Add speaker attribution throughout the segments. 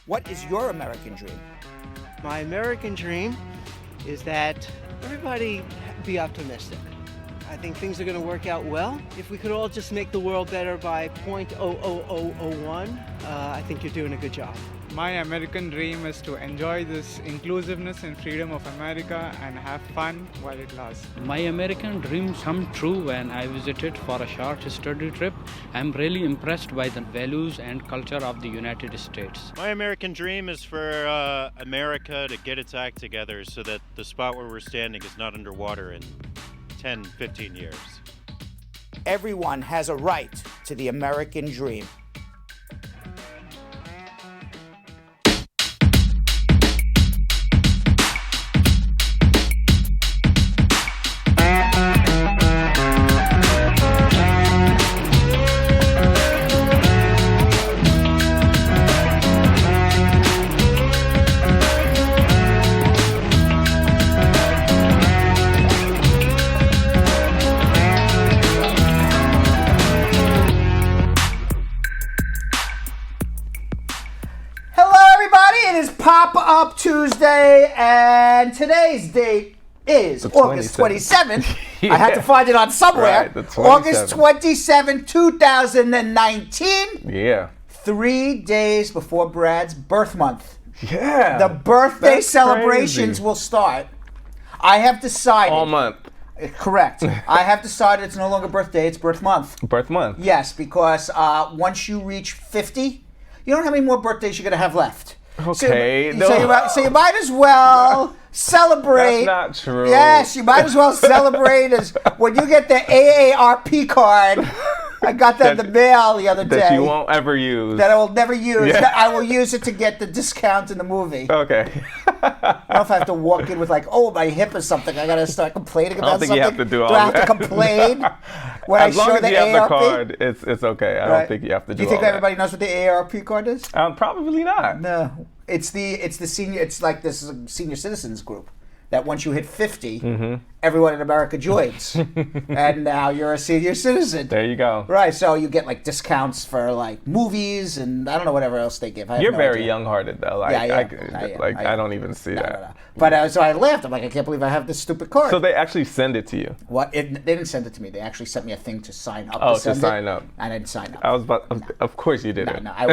Speaker 1: What is your American dream?
Speaker 2: My American dream is that everybody be optimistic. I think things are going to work out well. If we could all just make the world better by 0.00001, I think you're doing a good job.
Speaker 3: My American dream is to enjoy this inclusiveness and freedom of America and have fun while it lasts.
Speaker 4: My American dream come true when I visited for a short study trip. I'm really impressed by the values and culture of the United States.
Speaker 5: My American dream is for America to get its act together so that the spot where we're standing is not underwater in 10, 15 years.
Speaker 1: Everyone has a right to the American dream. Pop-Up Tuesday, and today's date is August 27th.
Speaker 6: Yeah.
Speaker 1: I had to find it on somewhere.
Speaker 6: Right, the
Speaker 1: August 27th, 2019.
Speaker 6: Yeah.
Speaker 1: 3 days before Brad's birth month.
Speaker 6: Yeah.
Speaker 1: The birthday
Speaker 6: That's
Speaker 1: celebrations
Speaker 6: crazy.
Speaker 1: will start. I have decided.
Speaker 6: All month.
Speaker 1: Correct. I have decided it's no longer birthday, it's birth month.
Speaker 6: Birth month.
Speaker 1: Yes, because once you reach 50, you don't know how many more birthdays you're going to have left.
Speaker 6: Okay.
Speaker 1: So you might as well celebrate.
Speaker 6: That's not true.
Speaker 1: Yes, you might as well celebrate as when you get the AARP card. I got that in the mail the other day.
Speaker 6: That you won't ever use.
Speaker 1: That I will never use.
Speaker 6: Yeah.
Speaker 1: I will use it to get the discount in the movie.
Speaker 6: Okay.
Speaker 1: I don't know if I have to walk in with like, oh, my hip or something. I got to start complaining about something.
Speaker 6: I don't think you have to do all
Speaker 1: that. Do I have
Speaker 6: that.
Speaker 1: to complain when
Speaker 6: As
Speaker 1: I show
Speaker 6: long as
Speaker 1: the
Speaker 6: you
Speaker 1: AARP?
Speaker 6: have the card, it's okay. I don't think you have to do all that.
Speaker 1: Do you think everybody knows what the AARP card is?
Speaker 6: Probably not.
Speaker 1: No. It's the senior. It's like this senior citizens group that once you hit 50, everyone in America joins, and now you're a senior citizen.
Speaker 6: There you go.
Speaker 1: Right, so you get like discounts for like movies and I don't know whatever else they give.
Speaker 6: You're very young-hearted though. Like,
Speaker 1: I
Speaker 6: I don't even see that.
Speaker 1: No. But so I laughed. I'm like, I can't believe I have this stupid card.
Speaker 6: So they actually send it to you.
Speaker 1: What? They didn't send it to me. They actually sent me a thing to sign up.
Speaker 6: Oh, to sign up.
Speaker 1: I didn't sign up.
Speaker 6: I was about. Of course you didn't.
Speaker 1: No, I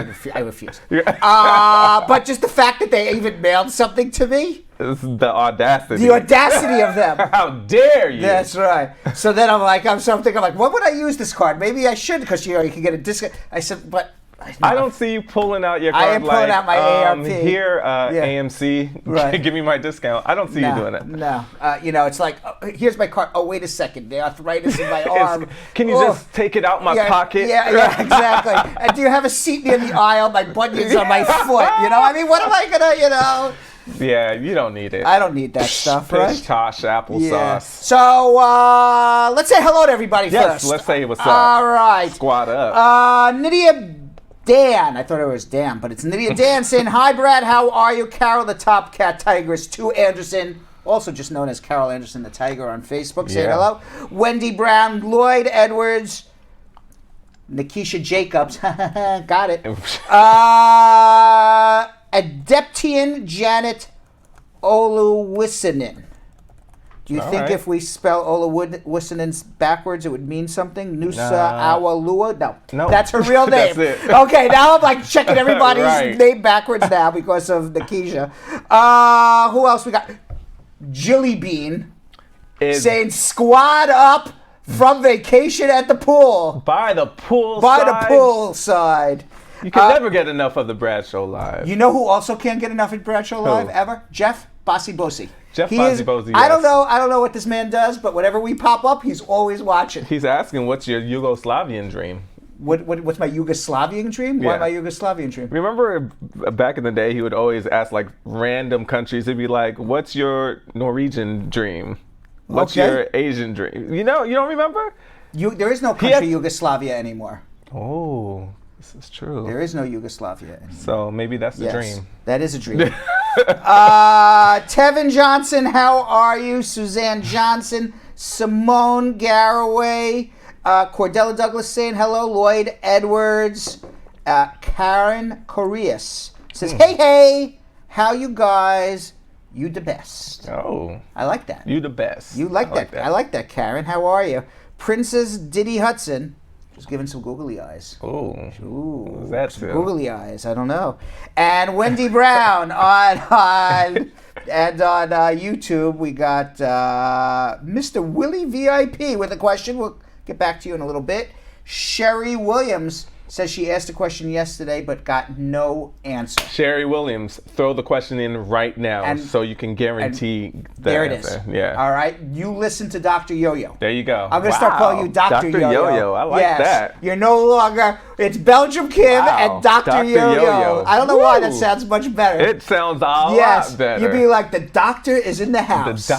Speaker 1: refused. But just the fact that they even mailed something to me.
Speaker 6: It's the audacity.
Speaker 1: The audacity of them.
Speaker 6: How dare you?
Speaker 1: That's right. So then I'm like, what would I use this card? Maybe I should because you can get a discount. I said, but
Speaker 6: I don't see you pulling out your card.
Speaker 1: I am pulling out my AARP.
Speaker 6: Here, AMC,
Speaker 1: right.
Speaker 6: Give me my discount. I don't see you doing it.
Speaker 1: No. It's like, here's my card. Oh, wait a second. The arthritis in my arm.
Speaker 6: Can you just take it out my pocket?
Speaker 1: Yeah, exactly. And do you have a seat near the aisle? My bunions on my foot. You know, I mean, what am I going to,
Speaker 6: Yeah, you don't need it.
Speaker 1: I don't need that stuff, right?
Speaker 6: Pish tosh applesauce.
Speaker 1: Yeah. So, let's say hello to everybody first.
Speaker 6: Yes, let's say what's up.
Speaker 1: All right.
Speaker 6: Squad up.
Speaker 1: Nydia Dan. I thought it was Dan, but it's Nydia Dan saying, hi, Brad. How are you? Carol the Top Cat Tigress 2 Anderson, also just known as Carol Anderson the Tiger on Facebook, saying hello. Wendy Brown, Lloyd Edwards, Nikisha Jacobs. Got it. Adeptian Janet Oluwisinen. Do you think if we spell Oluwisinen backwards, it would mean something? Nusa Awalua? No. That's her real name.
Speaker 6: That's it.
Speaker 1: Okay, now I'm like checking everybody's
Speaker 6: Right.
Speaker 1: name backwards now because of Nikisha. Who else we got? Jilly Bean saying squad up from vacation at the pool.
Speaker 6: By the pool
Speaker 1: By
Speaker 6: side.
Speaker 1: the pool side.
Speaker 6: You can never get enough of the Brad Show Live.
Speaker 1: You know who also can't get enough of Brad Show Live ever? Jeff Bossy Bossy.
Speaker 6: Jeff Bossy Bossy,
Speaker 1: I
Speaker 6: yes.
Speaker 1: don't know what this man does, but whenever we pop up, he's always watching.
Speaker 6: He's asking, what's your Yugoslavian dream?
Speaker 1: What's my Yugoslavian dream? Why my Yugoslavian dream?
Speaker 6: Remember back in the day, he would always ask like random countries. He'd be like, what's your Norwegian dream? What's your Asian dream? You don't remember?
Speaker 1: There is no country Yugoslavia anymore.
Speaker 6: Oh, this is true.
Speaker 1: There is no Yugoslavia anymore.
Speaker 6: So maybe that's the dream.
Speaker 1: That is a dream. Tevin Johnson, how are you? Suzanne Johnson, Simone Garraway, Cordella Douglas saying hello, Lloyd Edwards, Karen Correas says, hey, how you guys? You the best.
Speaker 6: Oh.
Speaker 1: I like that.
Speaker 6: You the best.
Speaker 1: You like that. I like that, Karen. How are you? Princess Diddy Hudson. Just giving some googly eyes.
Speaker 6: Ooh.
Speaker 1: Ooh.
Speaker 6: That's
Speaker 1: googly eyes. I don't know. And Wendy Brown on YouTube. We got Mr. Willie VIP with a question. We'll get back to you in a little bit. Sherry Williams says she asked a question yesterday but got no answer.
Speaker 6: Sherry Williams, throw the question in right now so you can guarantee the
Speaker 1: there it
Speaker 6: answer.
Speaker 1: is.
Speaker 6: Yeah.
Speaker 1: All right. You listen to Dr. Yo-Yo.
Speaker 6: There you go.
Speaker 1: I'm going to start calling you Dr. Yo-Yo.
Speaker 6: Yo-Yo. I like that.
Speaker 1: You're no longer, it's Belgium Kim and Dr. Yo-Yo. I don't know why that sounds much better.
Speaker 6: It sounds a lot better.
Speaker 1: You'd be like, the doctor is in the house.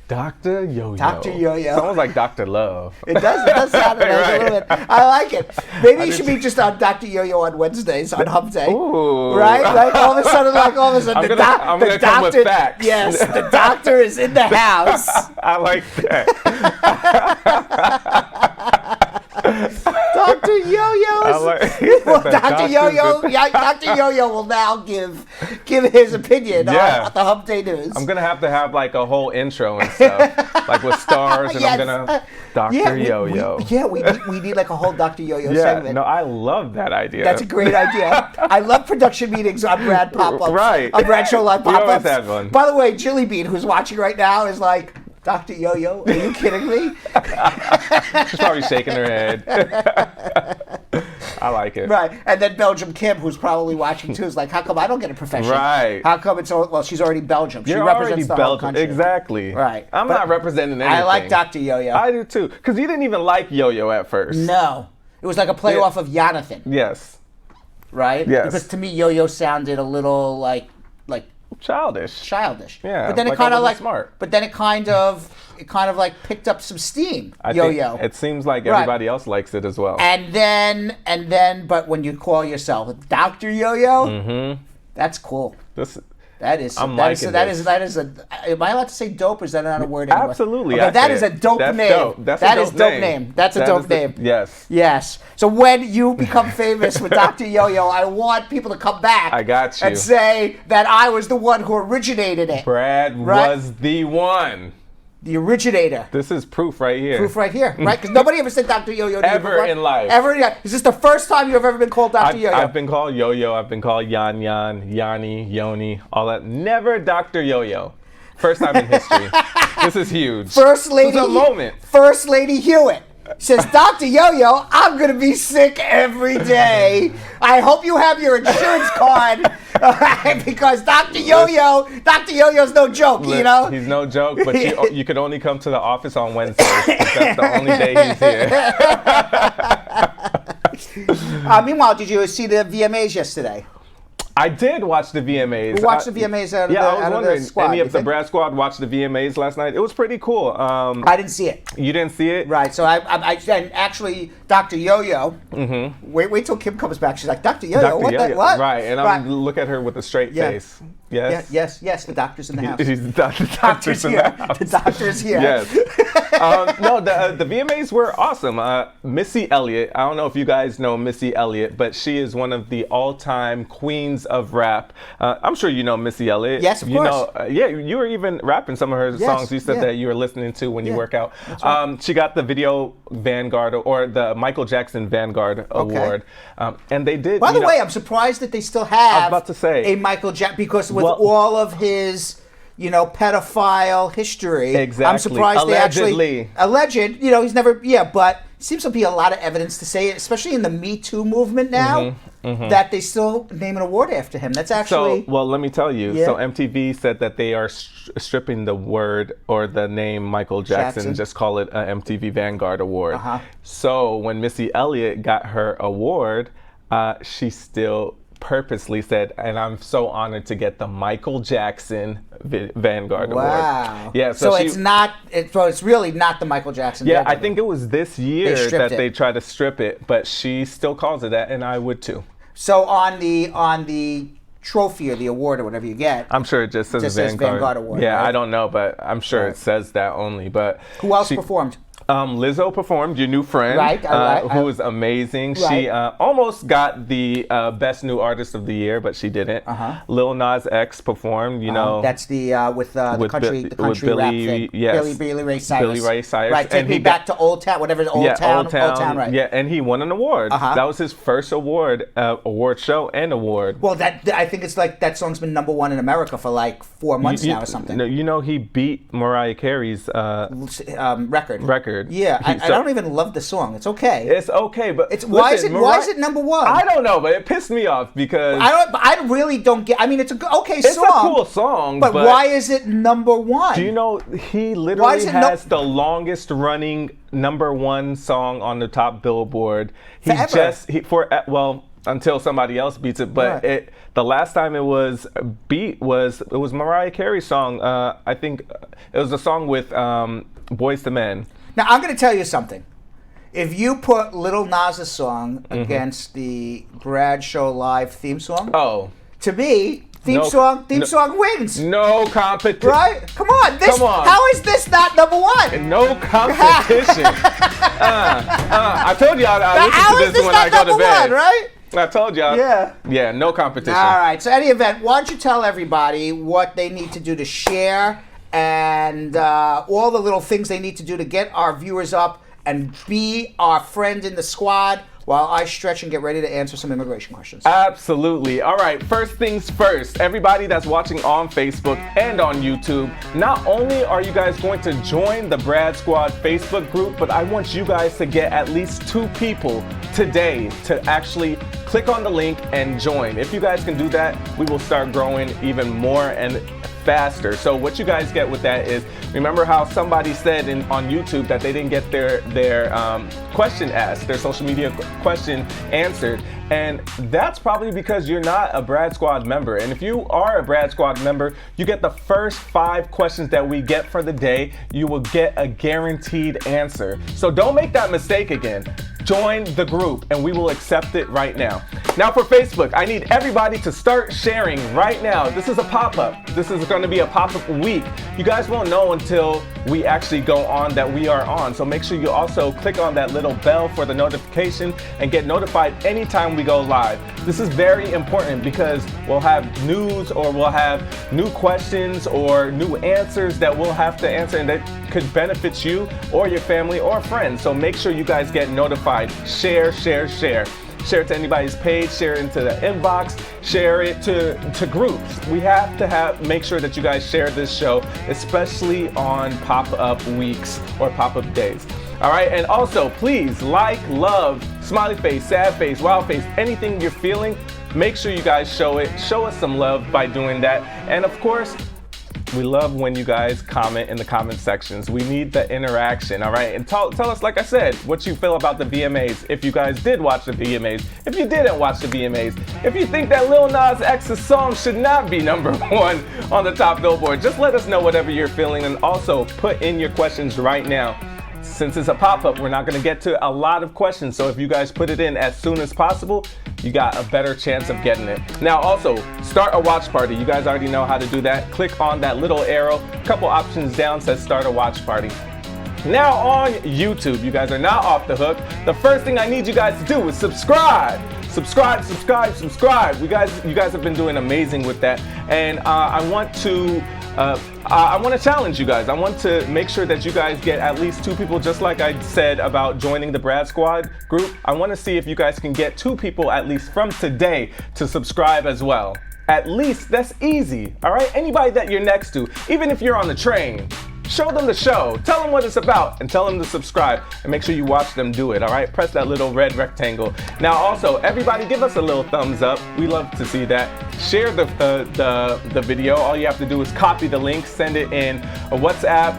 Speaker 6: Dr. Yo-Yo.
Speaker 1: Dr. Yo-Yo.
Speaker 6: Sounds like Dr. Love.
Speaker 1: It does sound nice a little bit. I like it. Maybe you should be just on Dr. Yo-Yo on Wednesdays on Hump Day.
Speaker 6: Ooh.
Speaker 1: Right? Like all of a sudden, the
Speaker 6: doctor. Come with facts.
Speaker 1: Yes, the doctor is in the house.
Speaker 6: I like that.
Speaker 1: Dr. Yo-Yo. Dr. Yo-Yo will now give his opinion on the Hump Day News.
Speaker 6: I'm gonna have like a whole intro and stuff, like with stars, and I'm gonna Dr. Yo-Yo.
Speaker 1: We need like a whole Dr. Yo-Yo segment.
Speaker 6: No, I love that idea.
Speaker 1: That's a great idea. I love production meetings on Brad pop-ups.
Speaker 6: Right.
Speaker 1: On Brad Show Live pop-ups.
Speaker 6: We always have one.
Speaker 1: By the way, Jilly Bean, who's watching right now, is like, Dr. Yo-Yo, are you kidding me?
Speaker 6: She's probably shaking her head. I like it.
Speaker 1: Right. And then Belgium Kim, who's probably watching too, is like, how come I don't get a profession?
Speaker 6: Right.
Speaker 1: How come it's all, well, she's already Belgium.
Speaker 6: You're
Speaker 1: she represents
Speaker 6: already
Speaker 1: the whole country.
Speaker 6: Exactly.
Speaker 1: Right.
Speaker 6: I'm not representing anything.
Speaker 1: I like Dr. Yo-Yo.
Speaker 6: I do too. Because you didn't even like Yo-Yo at first.
Speaker 1: No. It was like a play off of Jonathan.
Speaker 6: Yes.
Speaker 1: Right?
Speaker 6: Yes.
Speaker 1: Because to me, Yo-Yo sounded a little like
Speaker 6: childish.
Speaker 1: Yeah. But then it kind of like
Speaker 6: smart.
Speaker 1: But then it kind of like picked up some steam. Yo-Yo.
Speaker 6: It seems like everybody else likes it as well.
Speaker 1: And then, but when you call yourself Dr. Yo-Yo, that's cool. That is. Am I allowed to say dope, or is that not a word anymore?
Speaker 6: Absolutely.
Speaker 1: Okay, that is a dope name. That's a dope name. That's a dope name.
Speaker 6: Yes.
Speaker 1: Yes. So when you become famous with Dr. Yo-Yo, I want people to come back.
Speaker 6: I got you.
Speaker 1: And say that I was the one who originated it.
Speaker 6: Brad was the one.
Speaker 1: The originator.
Speaker 6: This is proof right here.
Speaker 1: Proof right here, right? Because nobody ever said Dr. Yo-Yo to you
Speaker 6: ever in life.
Speaker 1: Ever in life. Is this the first time you've ever been called Dr. Yo-Yo?
Speaker 6: I've been called Yo-Yo. I've been called Yan, Yanni, Yoni, all that. Never Dr. Yo-Yo. First time in history. This is huge.
Speaker 1: First Lady.
Speaker 6: This is a moment.
Speaker 1: First Lady Hewitt says, Dr. Yo-Yo, I'm going to be sick every day. I hope you have your insurance card. Because Dr. Yo-Yo's no joke, you know?
Speaker 6: He's no joke, but you could only come to the office on Wednesdays. That's the only day he's here.
Speaker 1: Meanwhile, did you see the VMAs yesterday?
Speaker 6: I did watch the VMAs.
Speaker 1: Who watched the VMAs out of the squad?
Speaker 6: Any of the Brad squad watched the VMAs last night? It was pretty cool.
Speaker 1: I didn't see it.
Speaker 6: You didn't see it?
Speaker 1: Right. So I and actually, Dr. Yo-Yo. Mm-hmm. Wait till Kim comes back. She's like, Dr. Yo-Yo, what?
Speaker 6: Right. And I'm look at her with a straight face. Yes.
Speaker 1: Yes. The doctor's in the house.
Speaker 6: The doctor's in the house.
Speaker 1: The doctor's here.
Speaker 6: Yes. No, the VMAs were awesome. Missy Elliott. I don't know if you guys know Missy Elliott, but she is one of the all-time queens of rap. I'm sure you know Missy Elliott.
Speaker 1: Yes, of course.
Speaker 6: You were even rapping some of her songs. You said that you were listening to when you work out. Right. She got the Video Vanguard or the Michael Jackson Vanguard Award, and they did.
Speaker 1: By the way, I'm surprised that they still have.
Speaker 6: I was about to say
Speaker 1: a Michael Jackson because with all of his. Pedophile history.
Speaker 6: Exactly.
Speaker 1: I'm surprised
Speaker 6: Allegedly.
Speaker 1: Alleged, he's never, but seems to be a lot of evidence to say, especially in the Me Too movement now, that they still name an award after him. That's actually...
Speaker 6: So, well, let me tell you. Yeah. So MTV said that they are stripping the word or the name Michael Jackson. Just call it an MTV Vanguard Award. So when Missy Elliott got her award, she still... purposely said, and I'm so honored to get the Michael Jackson Vanguard Award.
Speaker 1: Wow.
Speaker 6: Yeah.
Speaker 1: So it's really not the Michael Jackson.
Speaker 6: Yeah,
Speaker 1: Vanguard.
Speaker 6: I think it was this year that they tried to strip it, but she still calls it that, and I would too.
Speaker 1: So on the trophy or the award or whatever you get,
Speaker 6: I'm sure it just says Vanguard
Speaker 1: Award.
Speaker 6: Yeah,
Speaker 1: right?
Speaker 6: I don't know, but I'm sure it says that only. But
Speaker 1: who else performed?
Speaker 6: Lizzo performed, your new friend, who was amazing. She almost got the Best New Artist of the Year, but she didn't. Lil Nas X performed,
Speaker 1: That's the with the country rap thing.
Speaker 6: Yes.
Speaker 1: Billy Ray Cyrus.
Speaker 6: Right,
Speaker 1: Take Me Back to Old Town, whatever, Old Town, right.
Speaker 6: Yeah, and he won an award. That was his first award show and award.
Speaker 1: Well, I think it's like that song's been #1 in America for like 4 months now or something.
Speaker 6: No, he beat Mariah Carey's record.
Speaker 1: Yeah, I don't even love the song. It's okay.
Speaker 6: It's okay, but
Speaker 1: why is it #1?
Speaker 6: I don't know, but it pissed me off because
Speaker 1: I really don't get. I mean, it's a okay song.
Speaker 6: It's a cool song,
Speaker 1: but why is it #1?
Speaker 6: Do you know he literally has the longest running #1 song on the top Billboard? Until somebody else beats it, but the last time it was beat was Mariah Carey's song. I think it was a song with Boyz II Men.
Speaker 1: Now I'm going to tell you something. If you put Lil Nas' song against the Brad Show Live theme song, to me, theme song wins.
Speaker 6: No competition.
Speaker 1: Right? Come on. How is this not #1?
Speaker 6: No competition. I told you I listen to this when I go to bed.
Speaker 1: Right?
Speaker 6: I told y'all. Yeah, no competition.
Speaker 1: All right. So, any event, why don't you tell everybody what they need to do to share and all the little things they need to do to get our viewers up and be our friend in the squad while I stretch and get ready to answer some immigration questions.
Speaker 6: Absolutely. All right, first things first. Everybody that's watching on Facebook and on YouTube, not only are you guys going to join the Brad Squad Facebook group, but I want you guys to get at least 2 people today to actually click on the link and join. If you guys can do that, we will start growing even more and faster. So what you guys get with that is, remember how somebody said on YouTube that they didn't get their question asked, their social media question answered, and that's probably because you're not a Brad Squad member. And if you are a Brad Squad member, you get the first 5 questions that we get for the day. You will get a guaranteed answer. So don't make that mistake again. Join the group and we will accept it right now. Now for Facebook, I need everybody to start sharing right now. This is a pop-up. This is going to be a pop-up week. You guys won't know until we actually go on that we are on. So make sure you also click on that little bell for the notification and get notified anytime we go live. This is very important because we'll have news or we'll have new questions or new answers that we'll have to answer and that could benefit you or your family or friends. So make sure you guys get notified. Share, share, share. Share it to anybody's page, share it into the inbox, share it to groups. We have to make sure that you guys share this show, especially on pop-up weeks or pop-up days. All right, and also please like, love, smiley face, sad face, wild face, anything you're feeling, make sure you guys show it. Show us some love by doing that. And of course, we love when you guys comment in the comment sections. We need the interaction, all right? And tell us, like I said, what you feel about the VMAs. If you guys did watch the VMAs, if you didn't watch the VMAs, if you think that Lil Nas X's song should not be #1 on the top Billboard, just let us know whatever you're feeling, and also put in your questions right now. Since it's a pop-up, we're not gonna get to a lot of questions, so if you guys put it in as soon as possible, you got a better chance of getting it. Now also, start a watch party. You guys already know how to do that. Click on that little arrow, couple options down says start a watch party. Now on YouTube, you guys are not off the hook. The first thing I need you guys to do is subscribe. Subscribe, subscribe, subscribe. You guys have been doing amazing with that, and I want to challenge you guys. I want to make sure that you guys get at least 2 people, just like I said about joining the Brad Squad group. I want to see if you guys can get 2 people at least from today to subscribe as well. At least, that's easy, all right? Anybody that you're next to, even if you're on the train, show them the show, tell them what it's about, and tell them to subscribe, and make sure you watch them do it, all right? Press that little red rectangle. Now also, everybody give us a little thumbs up. We love to see that. Share the video. All you have to do is copy the link, send it in a WhatsApp,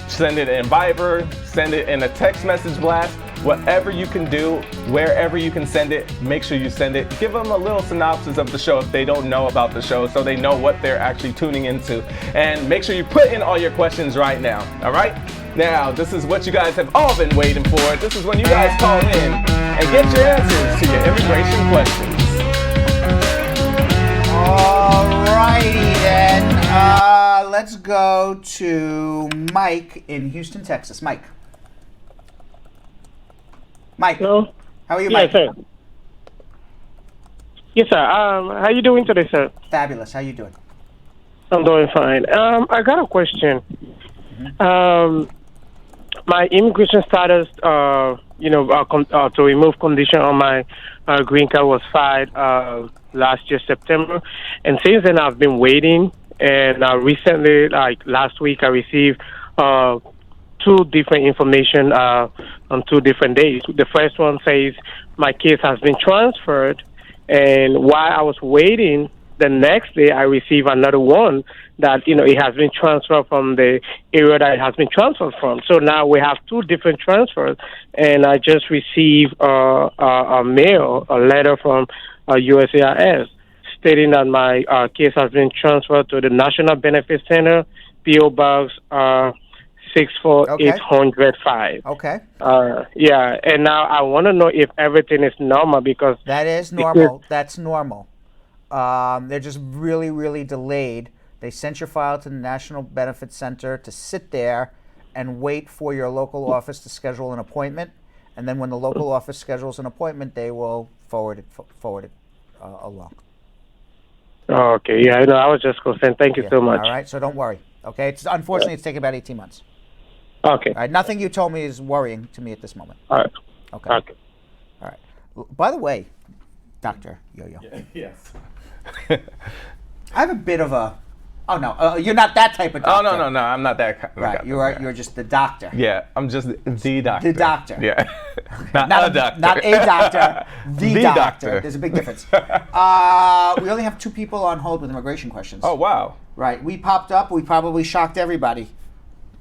Speaker 6: send it in Viber, send it in a text message blast. Whatever you can do, wherever you can send it, make sure you send it. Give them a little synopsis of the show if they don't know about the show, so they know what they're actually tuning into. And make sure you put in all your questions right now, all right? Now, this is what you guys have all been waiting for. This is when you guys call in and get your answers to your immigration questions.
Speaker 1: Alrighty then, let's go to Mike in Houston, Texas. Mike. Mike.
Speaker 7: Hello?
Speaker 1: How are you,
Speaker 7: Yes,
Speaker 1: Mike?
Speaker 7: sir. Yes, sir. How you doing today, sir?
Speaker 1: Fabulous. How you doing?
Speaker 7: I'm doing fine. I got a question. My immigration status, to remove condition on my green card was filed last year, September. And since then, I've been waiting. And recently, like last week, I received two different information on 2 different days. The first one says my case has been transferred. And while I was waiting, the next day I received another one that, it has been transferred from the area that it has been transferred from. So now we have 2 different transfers. And I just received a letter from USCIS stating that my case has been transferred to the National Benefit Center, P.O. Box 64805.
Speaker 1: Okay.
Speaker 7: And now I want to know if everything is normal because
Speaker 1: That is normal. That's normal. They're just really, really delayed. They sent your file to the National Benefit Center to sit there and wait for your local office to schedule an appointment. And then when the local office schedules an appointment, they will forward it along.
Speaker 7: Okay, yeah, I was just concerned. Thank you so much.
Speaker 1: All right, so don't worry. Okay, unfortunately it's taking about 18 months.
Speaker 7: Okay.
Speaker 1: All right, nothing you told me is worrying to me at this moment.
Speaker 7: All right.
Speaker 1: Okay. All right. By the way, Dr. Yo-Yo.
Speaker 6: Yes.
Speaker 1: I have a bit of a. Oh no, you're not that type of doctor.
Speaker 6: Oh no, I'm not that.
Speaker 1: Right, you're just the doctor.
Speaker 6: Yeah, I'm just the doctor.
Speaker 1: The doctor.
Speaker 6: Yeah, not a doctor.
Speaker 1: Not a doctor. The doctor.
Speaker 6: Doctor.
Speaker 1: There's a big difference. We only have 2 people on hold with immigration questions.
Speaker 6: Oh wow.
Speaker 1: Right, we popped up. We probably shocked everybody.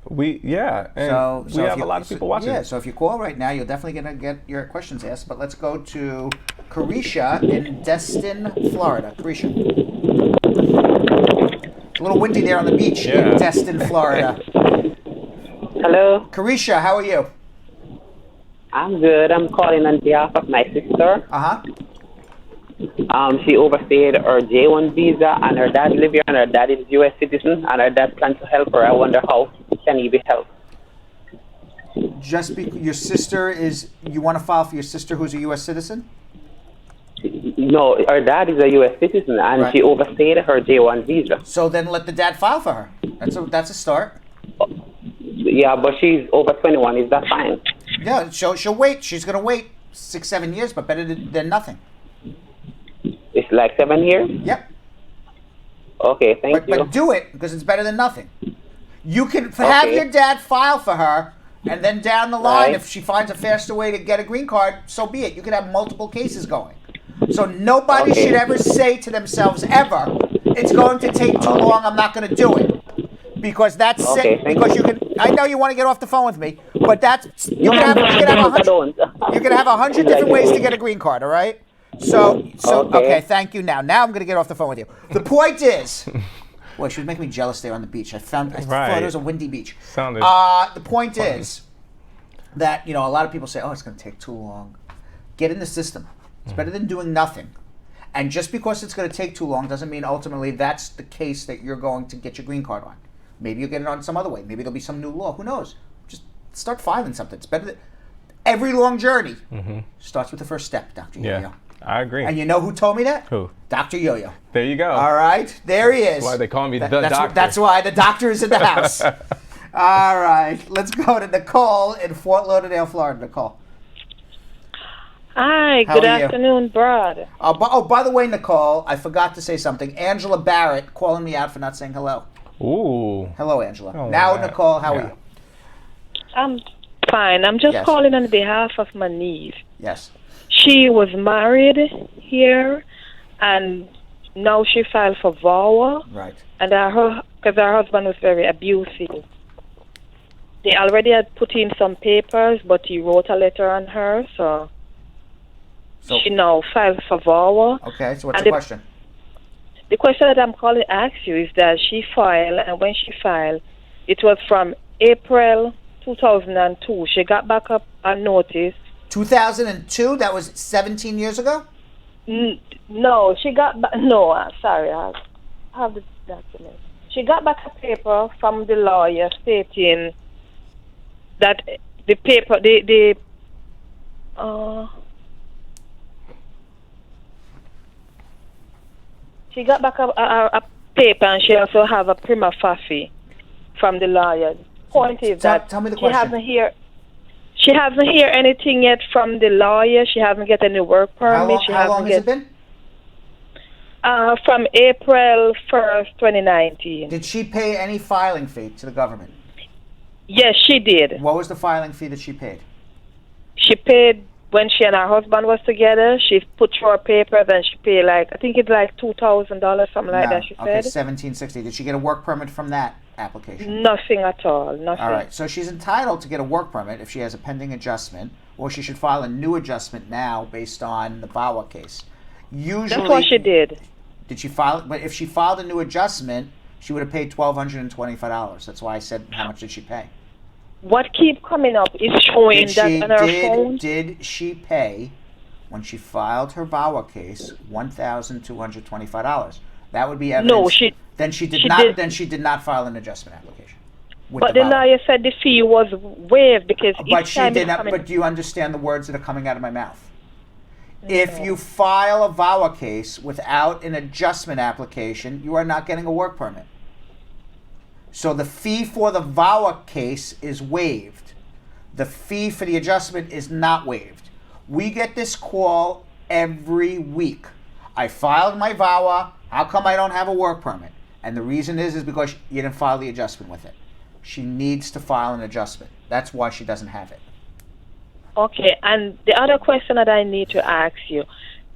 Speaker 6: And we have a lot of people watching.
Speaker 1: Yeah, so if you call right now, you're definitely gonna get your questions asked. But let's go to Carisha in Destin, Florida. Carisha. It's a little windy there on the beach in Destin, Florida.
Speaker 8: Hello.
Speaker 1: Carisha, how are you?
Speaker 8: I'm good. I'm calling on behalf of my sister. She overstayed her J1 visa, and her dad lives here, and her dad is U.S. citizen, and her dad plans to help her. I wonder how can he be helped?
Speaker 1: Just because your sister is, you want to file for your sister who's a U.S. citizen?
Speaker 8: No, her dad is a U.S. citizen, and she overstayed her J1 visa.
Speaker 1: So then let the dad file for her. That's a start.
Speaker 8: Yeah, but she's over 21. Is that fine?
Speaker 1: Yeah, she'll wait. She's going to wait 6-7 years, but better than nothing.
Speaker 8: It's like 7 years?
Speaker 1: Yep.
Speaker 8: Okay, thank you.
Speaker 1: But do it, because it's better than nothing. You can have your dad file for her, and then down the line, if she finds a faster way to get a green card, so be it. You could have multiple cases going. So nobody should ever say to themselves, ever, it's going to take too long, I'm not going to do it. Because that's it. Because you can, I know you want to get off the phone with me, but that's, you can have 100 different ways to get a green card, all right? So okay, thank you now. Now I'm going to get off the phone with you. The point is, boy, she was making me jealous there on the beach. I thought it was a windy beach. The point is that, a lot of people say, oh, it's going to take too long. Get in the system. It's better than doing nothing. And just because it's going to take too long doesn't mean ultimately that's the case that you're going to get your green card on. Maybe you'll get it on some other way. Maybe there'll be some new law. Who knows? Just start filing something. It's better than every long journey starts with the first step, Dr. Yo-Yo.
Speaker 6: I agree.
Speaker 1: And you know who told me that?
Speaker 6: Who?
Speaker 1: Dr. Yo-Yo.
Speaker 6: There you go.
Speaker 1: All right. There he is.
Speaker 6: That's why they call me the doctor.
Speaker 1: That's why the doctor is in the house. All right. Let's go to Nicole in Fort Lauderdale, Florida. Nicole.
Speaker 9: Hi. Good afternoon, Brad.
Speaker 1: By the way, Nicole, I forgot to say something. Angela Barrett calling me out for not saying hello.
Speaker 6: Ooh.
Speaker 1: Hello, Angela. Nicole, how are you?
Speaker 9: I'm fine. I'm just calling on behalf of my niece.
Speaker 1: Yes.
Speaker 9: She was married here, and now she filed for VAWA.
Speaker 1: Right.
Speaker 9: And because her husband was very abusive. They already had put in some papers, but he wrote a letter on her, so she now filed for VAWA.
Speaker 1: Okay, so what's the question?
Speaker 9: The question that I'm calling to ask you is that she filed, and when she filed, it was from April 2002. She got back up a notice.
Speaker 1: 2002? That was 17 years ago?
Speaker 9: No, she got back. No, sorry, I have the document. She got back a paper from the lawyer stating that the paper, the She got back a paper, and she also have a prima facie from the lawyer. Point is that
Speaker 1: tell me the
Speaker 9: she
Speaker 1: question.
Speaker 9: She hasn't hear anything yet from the lawyer. She hasn't get any work permit.
Speaker 1: How long has it been?
Speaker 9: From April 1st, 2019.
Speaker 1: Did she pay any filing fee to the government?
Speaker 9: Yes, she did.
Speaker 1: What was the filing fee that she paid?
Speaker 9: She paid when she and her husband was together. She put through her paper, then she paid I think it's like $2,000, something like that. She
Speaker 1: okay,
Speaker 9: said.
Speaker 1: $1,760. Did she get a work permit from that application?
Speaker 9: Nothing at all. Nothing.
Speaker 1: All right. So she's entitled to get a work permit if she has a pending adjustment, or she should file a new adjustment now based on the VAWA case. Usually,
Speaker 9: that's what she did.
Speaker 1: Did she file? But if she filed a new adjustment, she would have paid $1,225. That's why I said, how much did she pay?
Speaker 9: What keep coming up is showing that on her phone.
Speaker 1: Did she pay, when she filed her VAWA case, $1,225? That would be evidence.
Speaker 9: No, she.
Speaker 1: Then she did not. Then she did not file an adjustment application.
Speaker 9: But the lawyer said the fee was waived because
Speaker 1: But she did not. But do you understand the words that are coming out of my mouth? If you file a VAWA case without an adjustment application, you are not getting a work permit. So the fee for the VAWA case is waived. The fee for the adjustment is not waived. We get this call every week. I filed my VAWA. How come I don't have a work permit? And the reason is because you didn't file the adjustment with it. She needs to file an adjustment. That's why she doesn't have it.
Speaker 9: Okay, and the other question that I need to ask you,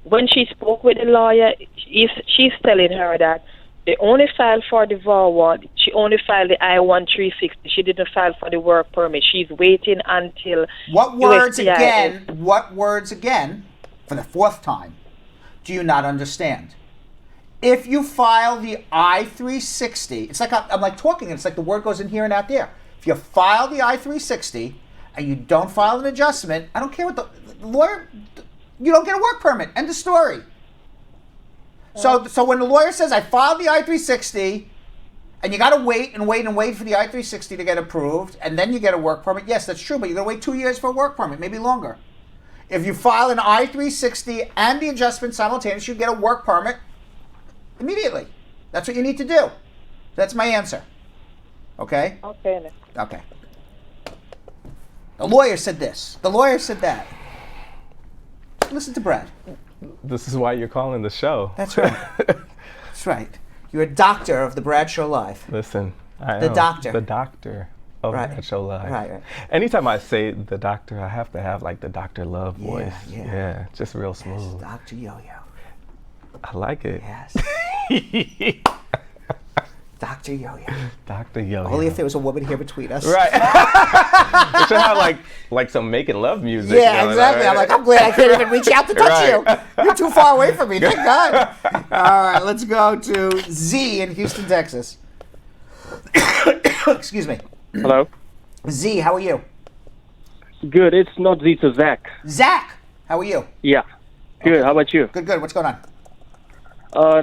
Speaker 9: when she spoke with the lawyer, she's telling her that they only filed for the VAWA, she only filed the I-1360, she didn't file for the work permit. She's waiting until
Speaker 1: What words again, for the fourth time, do you not understand? If you file the I-360, it's like I'm like talking, and it's like the word goes in here and out there. If you file the I-360 and you don't file an adjustment, I don't care what the lawyer, you don't get a work permit. End of story. So when the lawyer says, I filed the I-360, and you got to wait and wait and wait for the I-360 to get approved, and then you get a work permit, yes, that's true, but you're going to wait 2 years for a work permit, maybe longer. If you file an I-360 and the adjustment simultaneously, you get a work permit immediately. That's what you need to do. That's my answer. Okay?
Speaker 9: Okay.
Speaker 1: Okay. The lawyer said this. The lawyer said that. Listen to Brad.
Speaker 6: This is why you're calling the show.
Speaker 1: That's right. That's right. You're a doctor of the Brad Show Live.
Speaker 6: Listen, I
Speaker 1: The
Speaker 6: know.
Speaker 1: doctor.
Speaker 6: The doctor of Brad Show Live.
Speaker 1: Right.
Speaker 6: Anytime I say the doctor, I have to have like the Dr. Love voice.
Speaker 1: Yeah.
Speaker 6: Just real smooth.
Speaker 1: Yes, Dr. Yo-Yo.
Speaker 6: I like it.
Speaker 1: Yes. Dr. Yo-Yo.
Speaker 6: Dr. Yo-Yo.
Speaker 1: Only if there was a woman here between us.
Speaker 6: Right. It should have like some making love music.
Speaker 1: Yeah, exactly. I'm like, I'm glad I can't even reach out to touch you. You're too far away from me. Thank God. All right, let's go to Z in Houston, Texas. Excuse me.
Speaker 10: Hello.
Speaker 1: Z, how are you?
Speaker 10: Good. It's not Z, it's Zach.
Speaker 1: Zach, how are you?
Speaker 10: Yeah. Good.
Speaker 1: Okay.
Speaker 10: How about you?
Speaker 1: Good. What's going on?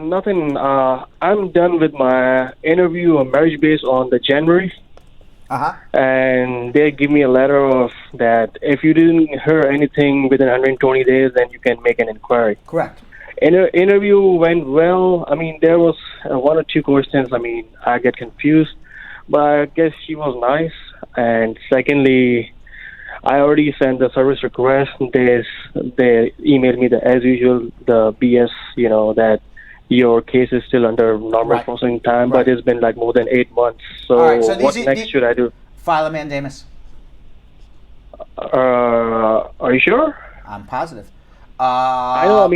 Speaker 10: Nothing. I'm done with my interview on marriage based on the January. And they give me a letter of that if you didn't hear anything within 120 days, then you can make an inquiry.
Speaker 1: Correct.
Speaker 10: Interview went well. I mean, there was one or two questions. I mean, I get confused, but I guess she was nice. And secondly, I already sent the service request. They emailed me as usual the BS, that your case is still under normal processing time, but it's been like more than 8 months. So, what next should I do?
Speaker 1: File a mandamus.
Speaker 10: Are you sure?
Speaker 1: I'm positive.
Speaker 10: I know.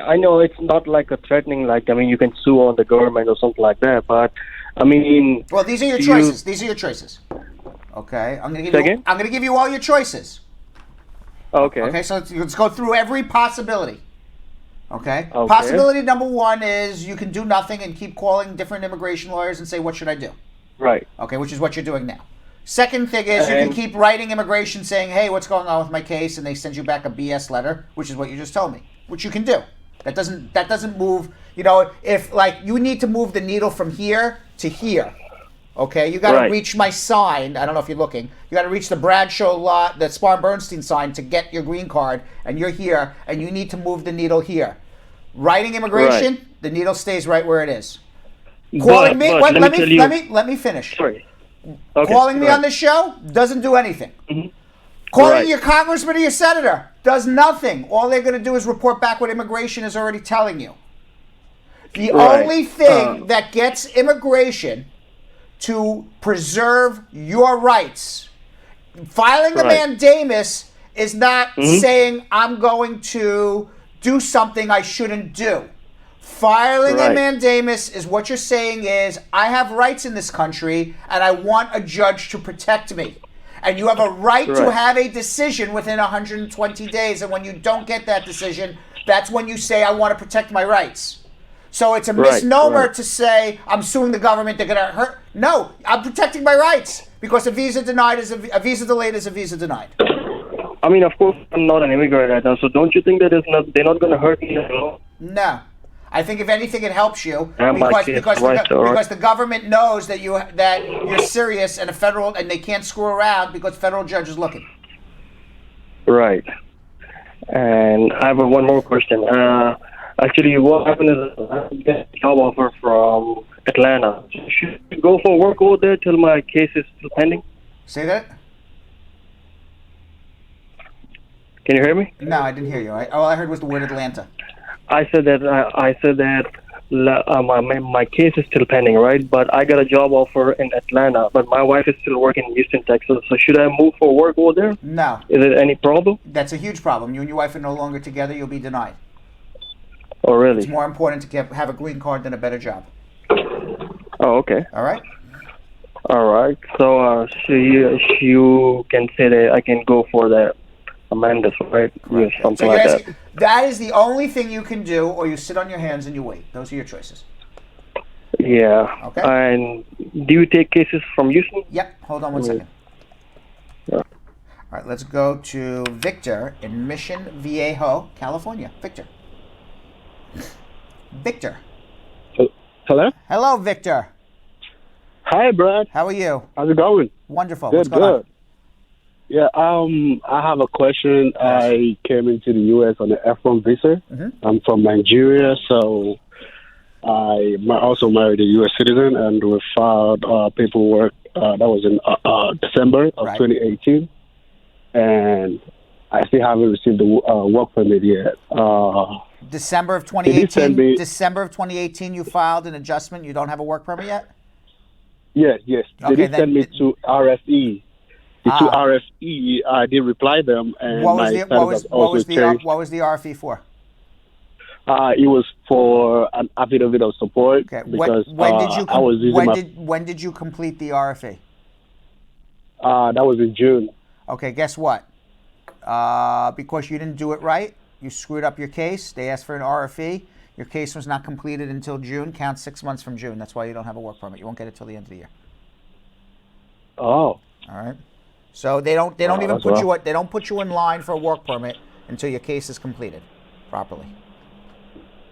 Speaker 10: I know it's not like a threatening. You can sue on the government or something like that. But
Speaker 1: well, these are your choices. These are your choices. Okay, I'm gonna give you all your choices.
Speaker 10: Okay.
Speaker 1: Okay, so let's go through every possibility. Okay. Possibility number one is you can do nothing and keep calling different immigration lawyers and say, what should I do?
Speaker 10: Right.
Speaker 1: Okay, which is what you're doing now. Second thing is you can keep writing immigration saying, hey, what's going on with my case? And they send you back a BS letter, which is what you just told me, which you can do. That doesn't move, if you need to move the needle from here to here. Okay, you got to reach my sign. I don't know if you're looking. You got to reach the Bradshaw lot, the Spar Bernstein sign to get your green card, and you're here, and you need to move the needle here. Writing immigration, the needle stays right where it is. Calling me, let me finish.
Speaker 10: Sorry. Okay,
Speaker 1: calling me on the show doesn't do anything. Calling your congressman or your senator does nothing. All they're going to do is report back what immigration is already telling you. The only thing that gets immigration to preserve your rights, filing a mandamus is not saying I'm going to do something I shouldn't do. Filing a mandamus is what you're saying is, I have rights in this country and I want a judge to protect me. And you have a right to have a decision within 120 days. And when you don't get that decision, that's when you say, I want to protect my rights. So it's a misnomer to say, I'm suing the government, they're going to hurt. No, I'm protecting my rights because a visa denied is a visa delayed is a visa denied.
Speaker 10: I mean, of course, I'm not an immigrant right now, so don't you think that they're not going to hurt me at all?
Speaker 1: No. I think if anything, it helps you because the government knows that you're serious and and they can't screw around because federal judge is looking.
Speaker 10: Right. And I have one more question. Actually, what happened is I get a job offer from Atlanta. Should I go for work over there till my case is still pending?
Speaker 1: Say that?
Speaker 10: Can you hear me?
Speaker 1: No, I didn't hear you. All I heard was the word Atlanta.
Speaker 10: I said that my case is still pending, right? But I got a job offer in Atlanta, but my wife is still working in Houston, Texas. So should I move for work over there?
Speaker 1: No.
Speaker 10: Is it any problem?
Speaker 1: That's a huge problem. You and your wife are no longer together. You'll be denied.
Speaker 10: Oh, really?
Speaker 1: It's more important to have a green card than a better job.
Speaker 10: Oh, okay.
Speaker 1: All right.
Speaker 10: All right. So you can say that I can go for that amendment, right? Yes, something like that.
Speaker 1: That is the only thing you can do, or you sit on your hands and you wait. Those are your choices.
Speaker 10: Yeah.
Speaker 1: Okay.
Speaker 10: And do you take cases from Houston?
Speaker 1: Yep. Hold on one second.
Speaker 10: Yeah.
Speaker 1: All right. Let's go to Victor in Mission Viejo, California. Victor.
Speaker 11: Hello?
Speaker 1: Hello, Victor.
Speaker 11: Hi, Brad.
Speaker 1: How are you?
Speaker 11: How's it going?
Speaker 1: Wonderful.
Speaker 11: Good,
Speaker 1: What's going on?
Speaker 11: Yeah, I have a question.
Speaker 1: Yes.
Speaker 11: I came into the U.S. on an F1 visa.
Speaker 1: Mm-hmm.
Speaker 11: I'm from Nigeria, so I also married a U.S. citizen, and we filed paperwork. That was in December of 2018, and I still haven't received the work permit yet.
Speaker 1: December of 2018. December of 2018, you filed an adjustment. You don't have a work permit yet?
Speaker 11: Yes.
Speaker 1: Okay,
Speaker 11: they did send me to RFE. To RFE, I did reply them, and
Speaker 1: what was the RFE for?
Speaker 11: It was for an affidavit of support.
Speaker 1: Okay.
Speaker 11: Because
Speaker 1: when did you complete the RFE?
Speaker 11: That was in June.
Speaker 1: Okay, guess what? Because you didn't do it right, you screwed up your case. They asked for an RFE. Your case was not completed until June. Count 6 months from June. That's why you don't have a work permit. You won't get it till the end of the year.
Speaker 11: Oh.
Speaker 1: All right. So they don't even put you in line for a work permit until your case is completed properly.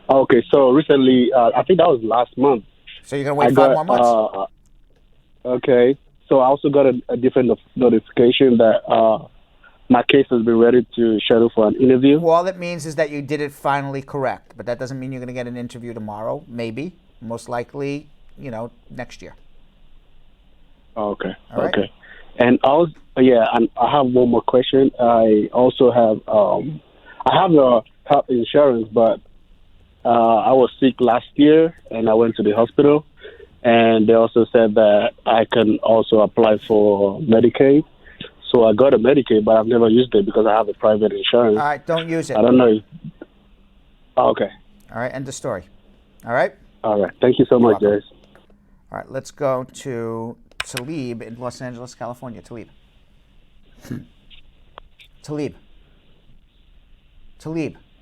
Speaker 11: Okay, so recently, I think that was last month.
Speaker 1: So you're gonna wait 5 more months.
Speaker 11: Okay, so I also got a different notification that my case has been ready to schedule for an interview.
Speaker 1: Well, all it means is that you did it finally correct, but that doesn't mean you're gonna get an interview tomorrow. Maybe, most likely, next year.
Speaker 11: Okay.
Speaker 1: All right.
Speaker 11: Okay. And and I have one more question. I also have I have a health insurance, but I was sick last year and I went to the hospital, and they also said that I can also apply for Medicaid. So I got a Medicaid, but I've never used it because I have a private insurance.
Speaker 1: All right, don't use it.
Speaker 11: I don't know. Okay.
Speaker 1: All right, end of story. All right.
Speaker 11: All right. Thank you so much, guys.
Speaker 1: All right, let's go to Talib in Los Angeles, California. Talib.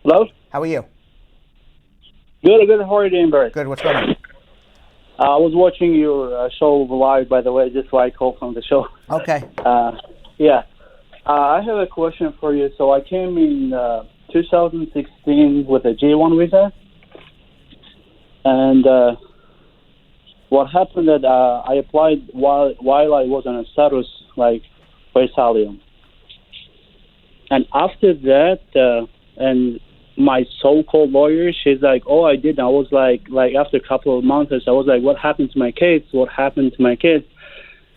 Speaker 12: Hello?
Speaker 1: How are you?
Speaker 12: Good. How are you doing, Barry?
Speaker 1: Good. What's going on?
Speaker 12: I was watching your show live, by the way, just so I called from the show.
Speaker 1: Okay.
Speaker 12: I have a question for you. So I came in 2016 with a J1 visa. And what happened that I applied while I was on a status like for asylum, and after that, and my so-called lawyer, she's like, "Oh, I did." I was like after a couple of months, I was like, "What happened to my kids? What happened to my kids?"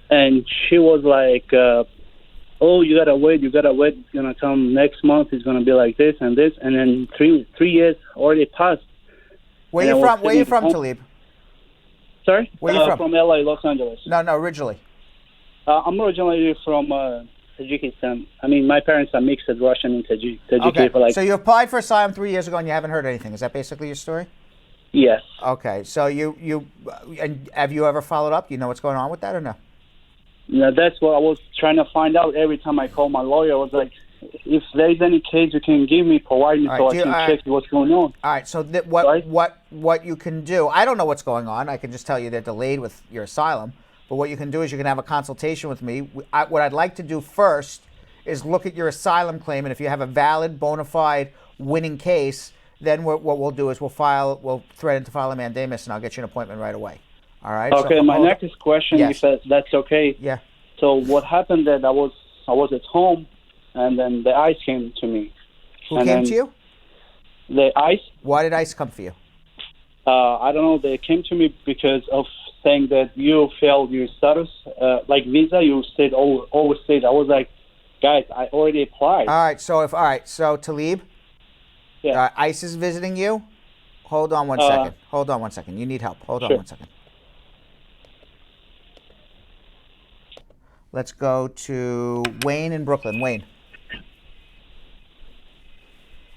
Speaker 12: And she was like, "Oh, you gotta wait. It's gonna come next month. It's gonna be like this and this." And then three years already passed.
Speaker 1: Where you from, Talib?
Speaker 12: Sorry?
Speaker 1: Where you from?
Speaker 12: From LA, Los Angeles.
Speaker 1: No, originally.
Speaker 12: I'm originally from Tajikistan. I mean, my parents are mixed Russian and Tajik.
Speaker 1: Okay. So you applied for asylum 3 years ago and you haven't heard anything. Is that basically your story?
Speaker 12: Yes.
Speaker 1: Okay. So and have you ever followed up? You know what's going on with that or no?
Speaker 12: No, that's what I was trying to find out every time I called my lawyer. I was like, if there's any case you can give me, provide me so I can check what's going on.
Speaker 1: All right. So what you can do, I don't know what's going on. I can just tell you they're delayed with your asylum. But what you can do is you can have a consultation with me. What I'd like to do first is look at your asylum claim, and if you have a valid, bona fide, winning case, then what we'll do is we'll threaten to file a mandamus, and I'll get you an appointment right away. All right.
Speaker 12: Okay. My next question,
Speaker 1: yes.
Speaker 12: if that's okay.
Speaker 1: Yeah.
Speaker 12: So what happened that I was at home, and then the ICE came to me.
Speaker 1: Who came to you?
Speaker 12: The ICE.
Speaker 1: Why did ICE come for you?
Speaker 12: I don't know. They came to me because of saying that you failed your status, like visa. You stayed overstayed. I was like, guys, I already applied.
Speaker 1: All right. So Talib.
Speaker 12: Yeah.
Speaker 1: ICE is visiting you. Hold on one second. Hold on one second. You need help. Hold on one second. Let's go to Wayne in Brooklyn.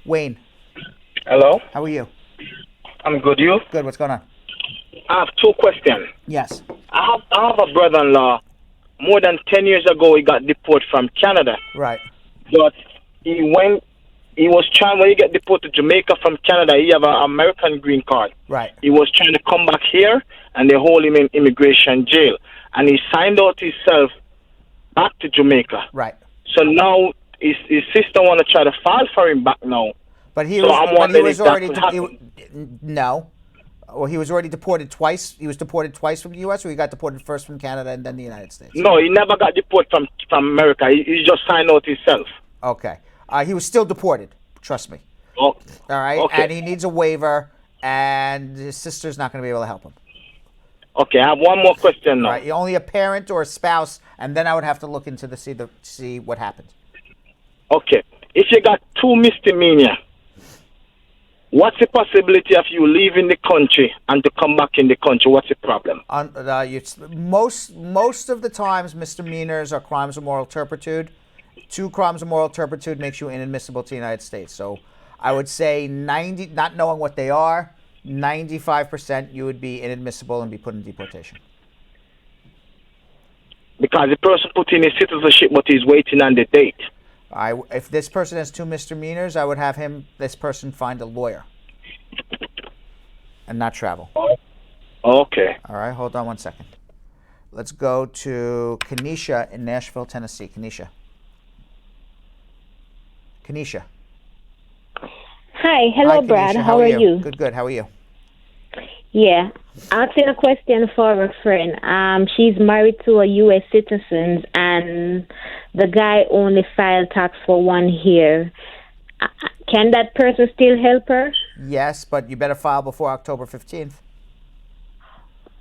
Speaker 1: Wayne.
Speaker 13: Hello.
Speaker 1: How are you?
Speaker 13: I'm good. You?
Speaker 1: Good. What's going on?
Speaker 13: I have two questions.
Speaker 1: Yes.
Speaker 13: I have a brother-in-law. More than 10 years ago, he got deported from Canada.
Speaker 1: Right.
Speaker 13: But when he get deported to Jamaica from Canada, he have an American green card.
Speaker 1: Right.
Speaker 13: He was trying to come back here, and they hold him in immigration jail. And he signed out himself back to Jamaica.
Speaker 1: Right.
Speaker 13: So now his sister want to try to file for him back now.
Speaker 1: But he
Speaker 13: was already deported twice. He was deported twice from the U.S., or he got deported first from Canada and then the United States? No, he never got deported from America. He just signed out himself.
Speaker 1: Okay. He was still deported. Trust me.
Speaker 13: Oh.
Speaker 1: All right.
Speaker 13: Okay.
Speaker 1: And he needs a waiver, and his sister's not going to be able to help him.
Speaker 13: Okay, I have one more question now.
Speaker 1: All right. Only a parent or a spouse, and then I would have to look into see what happened.
Speaker 13: Okay. If you got two misdemeanor, what's the possibility of you leaving the country and to come back in the country? What's the problem?
Speaker 1: Most of the times, misdemeanors are crimes of moral turpitude. 2 crimes of moral turpitude makes you inadmissible to the United States. So I would say 90, not knowing what they are, 95% you would be inadmissible and be put in deportation.
Speaker 13: Because the person put in his citizenship, but he's waiting on the date.
Speaker 1: If this person has 2 misdemeanors, I would have this person find a lawyer and not travel.
Speaker 13: Okay.
Speaker 1: All right, hold on one second. Let's go to Kenesha in Nashville, Tennessee. Kenesha.
Speaker 14: Hi, hello,
Speaker 1: Hi,
Speaker 14: Brad.
Speaker 1: Kenesha.
Speaker 14: How are you?
Speaker 1: Good. How are you?
Speaker 14: Yeah, asking a question for a friend. She's married to a U.S. citizen, and the guy only filed tax for 1 year. Can that person still help her?
Speaker 1: Yes, but you better file before October 15th.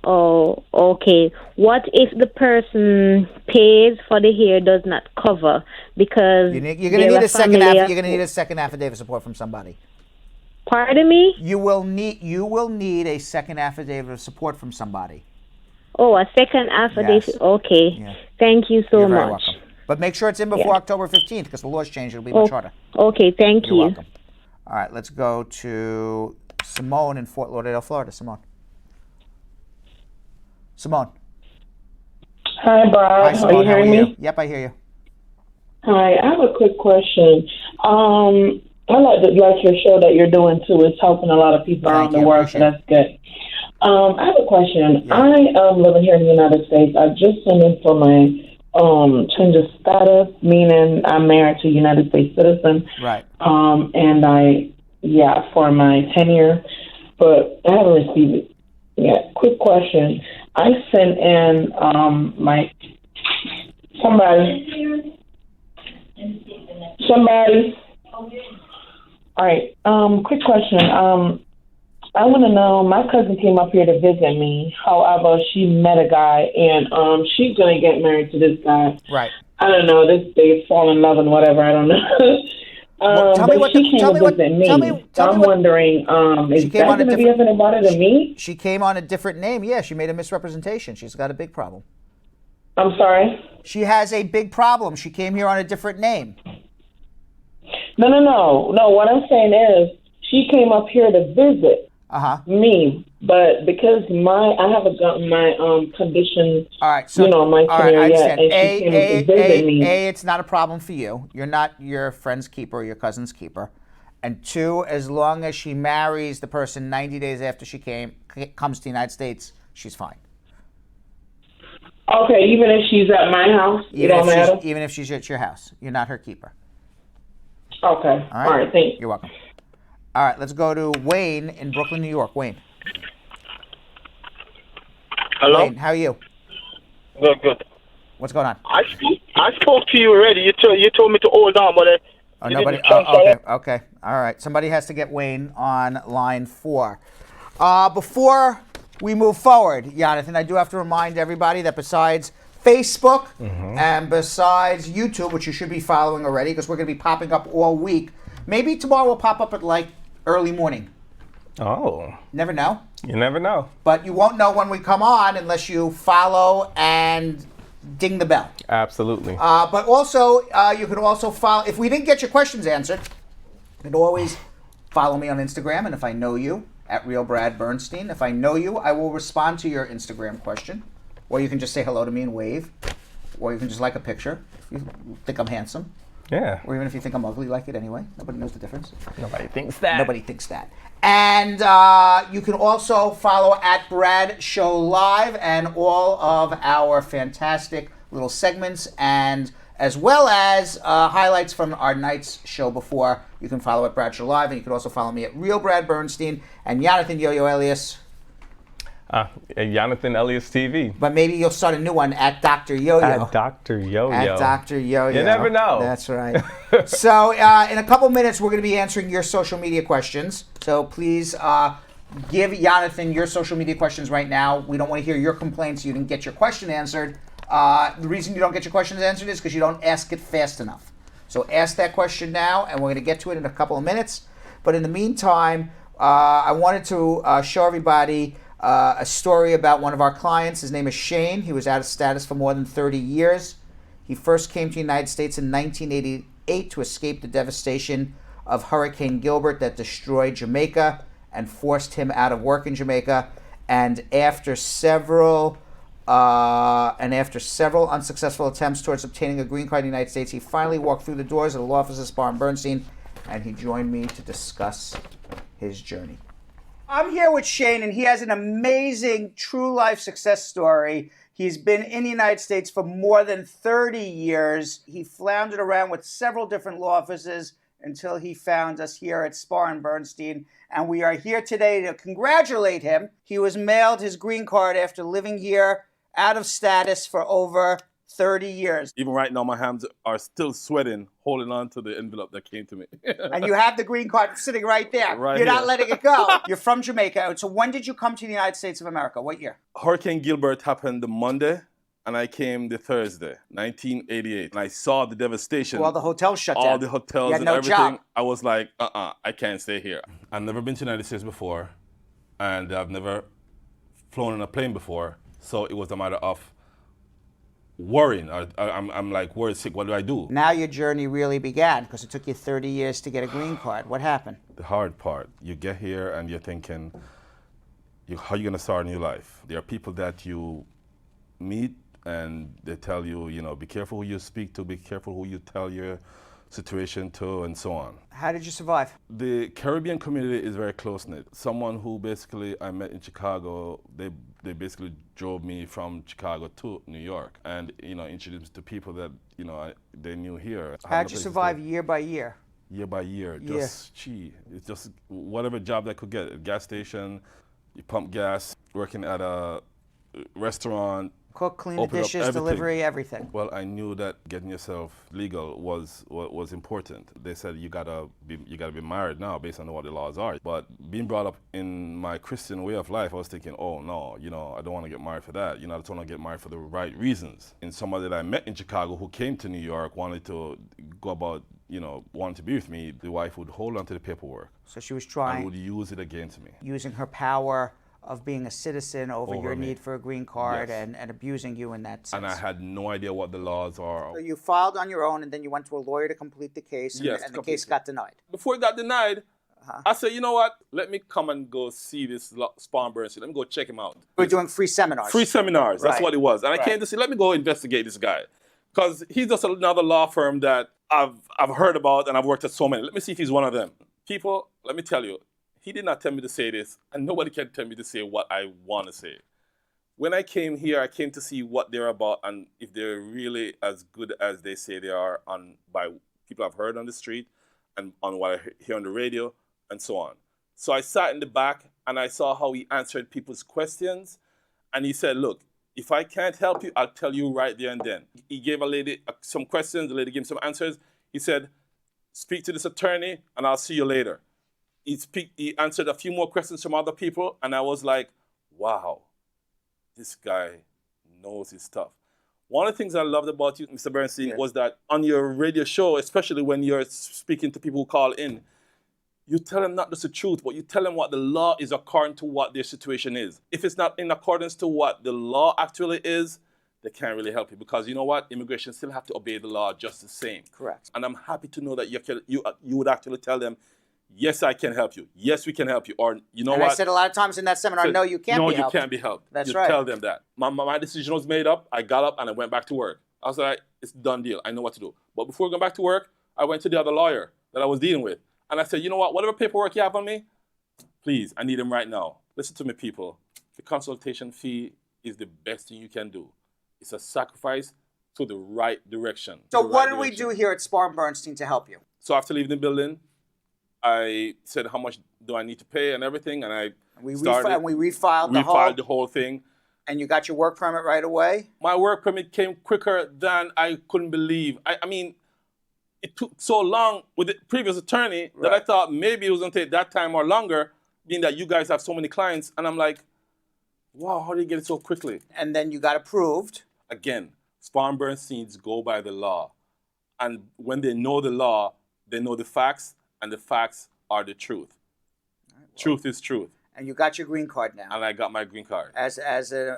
Speaker 14: Oh, okay. What if the person pays for the year does not cover because
Speaker 1: you're going to need a second affidavit support from somebody.
Speaker 14: Pardon me?
Speaker 1: You will need a second affidavit of support from somebody.
Speaker 14: Oh, a second affidavit. Yes. Okay. Yeah. Thank you so
Speaker 1: You're
Speaker 14: much.
Speaker 1: Very welcome. But make sure it's in before October 15th because the law's changed. It'll be much harder.
Speaker 14: Okay, thank you.
Speaker 1: You're welcome. All right, let's go to Simone in Fort Lauderdale, Florida. Simone.
Speaker 15: Hi, Brad.
Speaker 1: Hi, Simone.
Speaker 15: Are you hearing me?
Speaker 1: Yep, I hear you.
Speaker 15: Hi, I have a quick question. I like your show that you're doing too. It's helping a lot of people around the world, so that's good. I have a question. Yeah. I am living here in the United States. I just sent in for my change of status, meaning I'm married to a United States citizen.
Speaker 1: Right.
Speaker 15: And for my tenure, but I haven't received it yet. Quick question. I sent in my somebody. All right. Quick question. I want to know. My cousin came up here to visit me. However, she met a guy, and she's gonna get married to this guy.
Speaker 1: Right.
Speaker 15: I don't know. They fall in love and whatever. I don't know.
Speaker 1: Tell me what.
Speaker 15: I'm wondering, is that going to be anything about it to me?
Speaker 1: She came on a different name. Yeah, she made a misrepresentation. She's got a big problem.
Speaker 15: I'm sorry?
Speaker 1: She has a big problem. She came here on a different name.
Speaker 15: No. What I'm saying is, she came up here to visit me, but because I haven't gotten my condition, my tenure yet, and she came to visit me.
Speaker 1: It's not a problem for you. You're not your friend's keeper or your cousin's keeper. And two, as long as she marries the person 90 days after she comes to the United States, she's fine.
Speaker 15: Okay, even if she's at my house, it don't matter?
Speaker 1: Even if she's at your house, you're not her keeper.
Speaker 15: Okay. All right, thanks.
Speaker 1: You're welcome. All right, let's go to Wayne in Brooklyn, New York. Wayne.
Speaker 13: Hello?
Speaker 1: Wayne, how are you?
Speaker 13: Good.
Speaker 1: What's going on?
Speaker 13: I spoke to you already. You told me to hold on, but
Speaker 1: nobody. Okay. All right. Somebody has to get Wayne on line 4. Before we move forward, Jonathan, I do have to remind everybody that besides Facebook and besides YouTube, which you should be following already, because we're going to be popping up all week. Maybe tomorrow we'll pop up at like early morning.
Speaker 6: Oh.
Speaker 1: Never know.
Speaker 6: You never know.
Speaker 1: But you won't know when we come on unless you follow and ding the bell.
Speaker 6: Absolutely.
Speaker 1: But also, you can also follow, if we didn't get your questions answered, you can always follow me on Instagram, and if I know you, at Real Brad Bernstein. If I know you, I will respond to your Instagram question. Or you can just say hello to me and wave. Or you can just like a picture if you think I'm handsome.
Speaker 6: Yeah.
Speaker 1: Or even if you think I'm ugly, like it anyway. Nobody knows the difference.
Speaker 6: Nobody thinks that.
Speaker 1: Nobody thinks that. And you can also follow at Brad Show Live and all of our fantastic little segments, and as well as highlights from our night's show before. You can follow at Brad Show Live, and you can also follow me at Real Brad Bernstein and Jonathan Yo-Yo Elias.
Speaker 6: Jonathan Elias TV.
Speaker 1: But maybe you'll start a new one at Dr. Yo-Yo.
Speaker 6: At Dr. Yo-Yo.
Speaker 1: At Dr. Yo-Yo.
Speaker 6: You never know.
Speaker 1: That's right. So in a couple minutes, we're going to be answering your social media questions. So please give Jonathan your social media questions right now. We don't want to hear your complaints. You didn't get your question answered. The reason you don't get your questions answered is because you don't ask it fast enough. So ask that question now, and we're going to get to it in a couple of minutes. But in the meantime, I wanted to show everybody a story about one of our clients. His name is Shane. He was out of status for more than 30 years. He first came to the United States in 1988 to escape the devastation of Hurricane Gilbert that destroyed Jamaica and forced him out of work in Jamaica. And after several unsuccessful attempts towards obtaining a green card in the United States, he finally walked through the doors of the law office of Spar and Bernstein, and he joined me to discuss his journey. I'm here with Shane, and he has an amazing true life success story. He's been in the United States for more than 30 years. He floundered around with several different law offices until he found us here at Spar and Bernstein. And we are here today to congratulate him. He was mailed his green card after living here out of status for over 30 years.
Speaker 16: Even right now, my hands are still sweating, holding on to the envelope that came to me.
Speaker 1: And you have the green card sitting right there.
Speaker 16: Right
Speaker 1: You're
Speaker 16: here.
Speaker 1: not letting it go. You're from Jamaica. So when did you come to the United States of America? What year?
Speaker 16: Hurricane Gilbert happened the Monday, and I came the Thursday, 1988. And I saw the devastation.
Speaker 1: Well, the hotel shut down.
Speaker 16: All the hotels
Speaker 1: You had
Speaker 16: and
Speaker 1: no
Speaker 16: everything.
Speaker 1: job.
Speaker 16: I was like, I can't stay here. I've never been to the United States before, and I've never flown on a plane before. So it was a matter of worrying. I'm like worried sick. What do I do?
Speaker 1: Now your journey really began because it took you 30 years to get a green card. What happened?
Speaker 16: The hard part. You get here and you're thinking, how are you going to start a new life? There are people that you meet and they tell you, be careful who you speak to, be careful who you tell your situation to, and so on.
Speaker 1: How did you survive?
Speaker 16: The Caribbean community is very close-knit. Someone who basically I met in Chicago, they basically drove me from Chicago to New York and, introduced me to people that, they knew here.
Speaker 1: How did you survive year by year?
Speaker 16: Year by year. It's just whatever job I could get. At a gas station, you pump gas, working at a restaurant.
Speaker 1: Cook, clean the
Speaker 16: Open up
Speaker 1: dishes,
Speaker 16: everything.
Speaker 1: delivery, everything.
Speaker 16: Well, I knew that getting yourself legal was important. They said you gotta be married now based on what the laws are. But being brought up in my Christian way of life, I was thinking, oh no, I don't want to get married for that. I just want to get married for the right reasons. And somebody that I met in Chicago who came to New York wanted to go about, wanting to be with me. The wife would hold on to the paperwork.
Speaker 1: So she was trying.
Speaker 16: And would use it against me.
Speaker 1: Using her power of being a citizen over your
Speaker 16: me.
Speaker 1: need for a green card,
Speaker 16: Yes.
Speaker 1: and abusing you in that sense.
Speaker 16: And I had no idea what the laws are.
Speaker 1: So you filed on your own, and then you went to a lawyer to complete the case, and,
Speaker 16: Yes,
Speaker 1: and the case got denied.
Speaker 16: Before it got denied, I said, you know what? Let me come and go see this Spar and Bernstein. Let me go check him out.
Speaker 1: We're doing free seminars.
Speaker 16: Free seminars. That's
Speaker 1: Right.
Speaker 16: what it was. And I came to see, let me go investigate this guy. Because he's just another law firm that I've heard about and I've worked at so many. Let me see if he's one of them. People, let me tell you, he did not tell me to say this, and nobody can tell me to say what I want to say. When I came here, I came to see what they're about and if they're really as good as they say they are by people I've heard on the street and on what I hear on the radio and so on. So I sat in the back and I saw how he answered people's questions. And he said, look, if I can't help you, I'll tell you right there and then. He gave a lady some questions. The lady gave him some answers. He said, speak to this attorney and I'll see you later. He answered a few more questions from other people, and I was like, wow, this guy knows his stuff. One of the things I loved about you, Mr. Bernstein, was that on your radio show, especially when you're speaking to people who call in, you tell them not just the truth, but you tell them what the law is according to what their situation is. If it's not in accordance to what the law actually is, they can't really help you, because you know what? Immigration still have to obey the law just the same.
Speaker 1: Correct.
Speaker 16: And I'm happy to know that you would actually tell them, yes, I can help you. Yes, we can help you. Or you know
Speaker 1: and
Speaker 16: what?
Speaker 1: I said a lot of times in that seminar, no, you can't be helped.
Speaker 16: No, you can't be helped.
Speaker 1: That's
Speaker 16: you
Speaker 1: right.
Speaker 16: Tell them that. My decision was made up. I got up and I went back to work. I was like, it's a done deal. I know what to do. But before going back to work, I went to the other lawyer that I was dealing with. And I said, you know what? Whatever paperwork you have on me, please, I need them right now. Listen to me, people. The consultation fee is the best thing you can do. It's a sacrifice to the right direction.
Speaker 1: So what do we do here at Spar and Bernstein to help you?
Speaker 16: So after leaving the building, I said, how much do I need to pay and everything? And
Speaker 1: we refiled
Speaker 16: the whole thing.
Speaker 1: And you got your work permit right away?
Speaker 16: My work permit came quicker than I couldn't believe. I mean, it took so long with the previous attorney that I thought maybe it was going to take that time or longer, being that you guys have so many clients. And I'm like, wow, how did you get it so quickly?
Speaker 1: And then you got approved.
Speaker 16: Again, Spar and Bernsteins go by the law. And when they know the law, they know the facts, and the facts are the truth. Right, well, truth is truth.
Speaker 1: And you got your green card now.
Speaker 16: And I got my green card.
Speaker 1: As an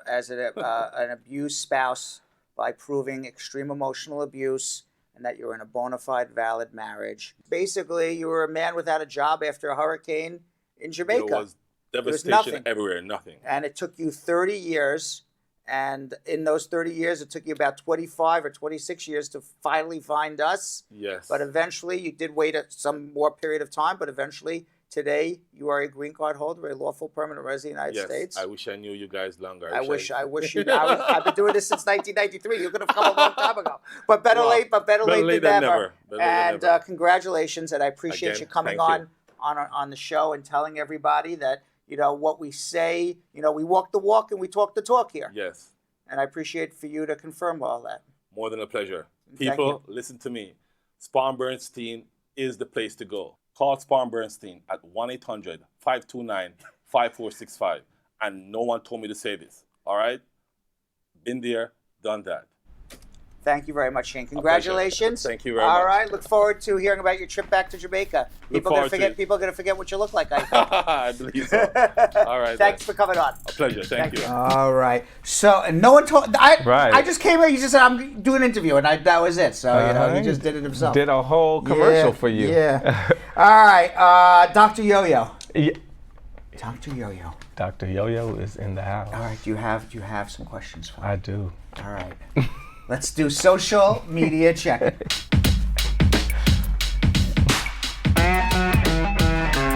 Speaker 1: abused spouse, by proving extreme emotional abuse and that you're in a bona fide valid marriage. Basically, you were a man without a job after a hurricane in Jamaica.
Speaker 16: There was devastation everywhere, nothing.
Speaker 1: And it took you 30 years. And in those 30 years, it took you about 25 or 26 years to finally find us.
Speaker 16: Yes.
Speaker 1: But eventually, you did wait some more period of time, but eventually, today, you are a green card holder, a lawful permanent resident of the United States.
Speaker 16: I wish I knew you guys longer.
Speaker 1: I wish you knew. I've been doing this since 1993. You could have come a long time ago. But better late than never. And congratulations, and I appreciate you coming on the show and telling everybody that, what we say, we walk the walk and we talk the talk here.
Speaker 16: Yes.
Speaker 1: And I appreciate for you to confirm all that.
Speaker 16: More than a pleasure. People, listen to me. Spar and Bernstein is the place to go. Call Spar and Bernstein at 1-800-529-5465. And no one told me to say this. All right? Been there, done that.
Speaker 1: Thank you very much, Shane. Congratulations.
Speaker 16: Thank you very much.
Speaker 1: All right. Look forward to hearing about your trip back to Jamaica. People are going to forget what you look like, I think.
Speaker 16: I believe so. All right.
Speaker 1: Thanks for coming on.
Speaker 16: A pleasure. Thank you.
Speaker 1: All right. So, and no one told... I just came here. He just said, I'm doing an interview, and that was it. So, he just did it himself.
Speaker 6: Did a whole commercial for you.
Speaker 1: Yeah. All right. Dr. Yo-Yo.
Speaker 6: Yeah.
Speaker 1: Dr. Yo-Yo.
Speaker 6: Dr. Yo-Yo is in the house.
Speaker 1: All right. Do you have some questions for me?
Speaker 6: I do.
Speaker 1: All right. Let's do social media check-in.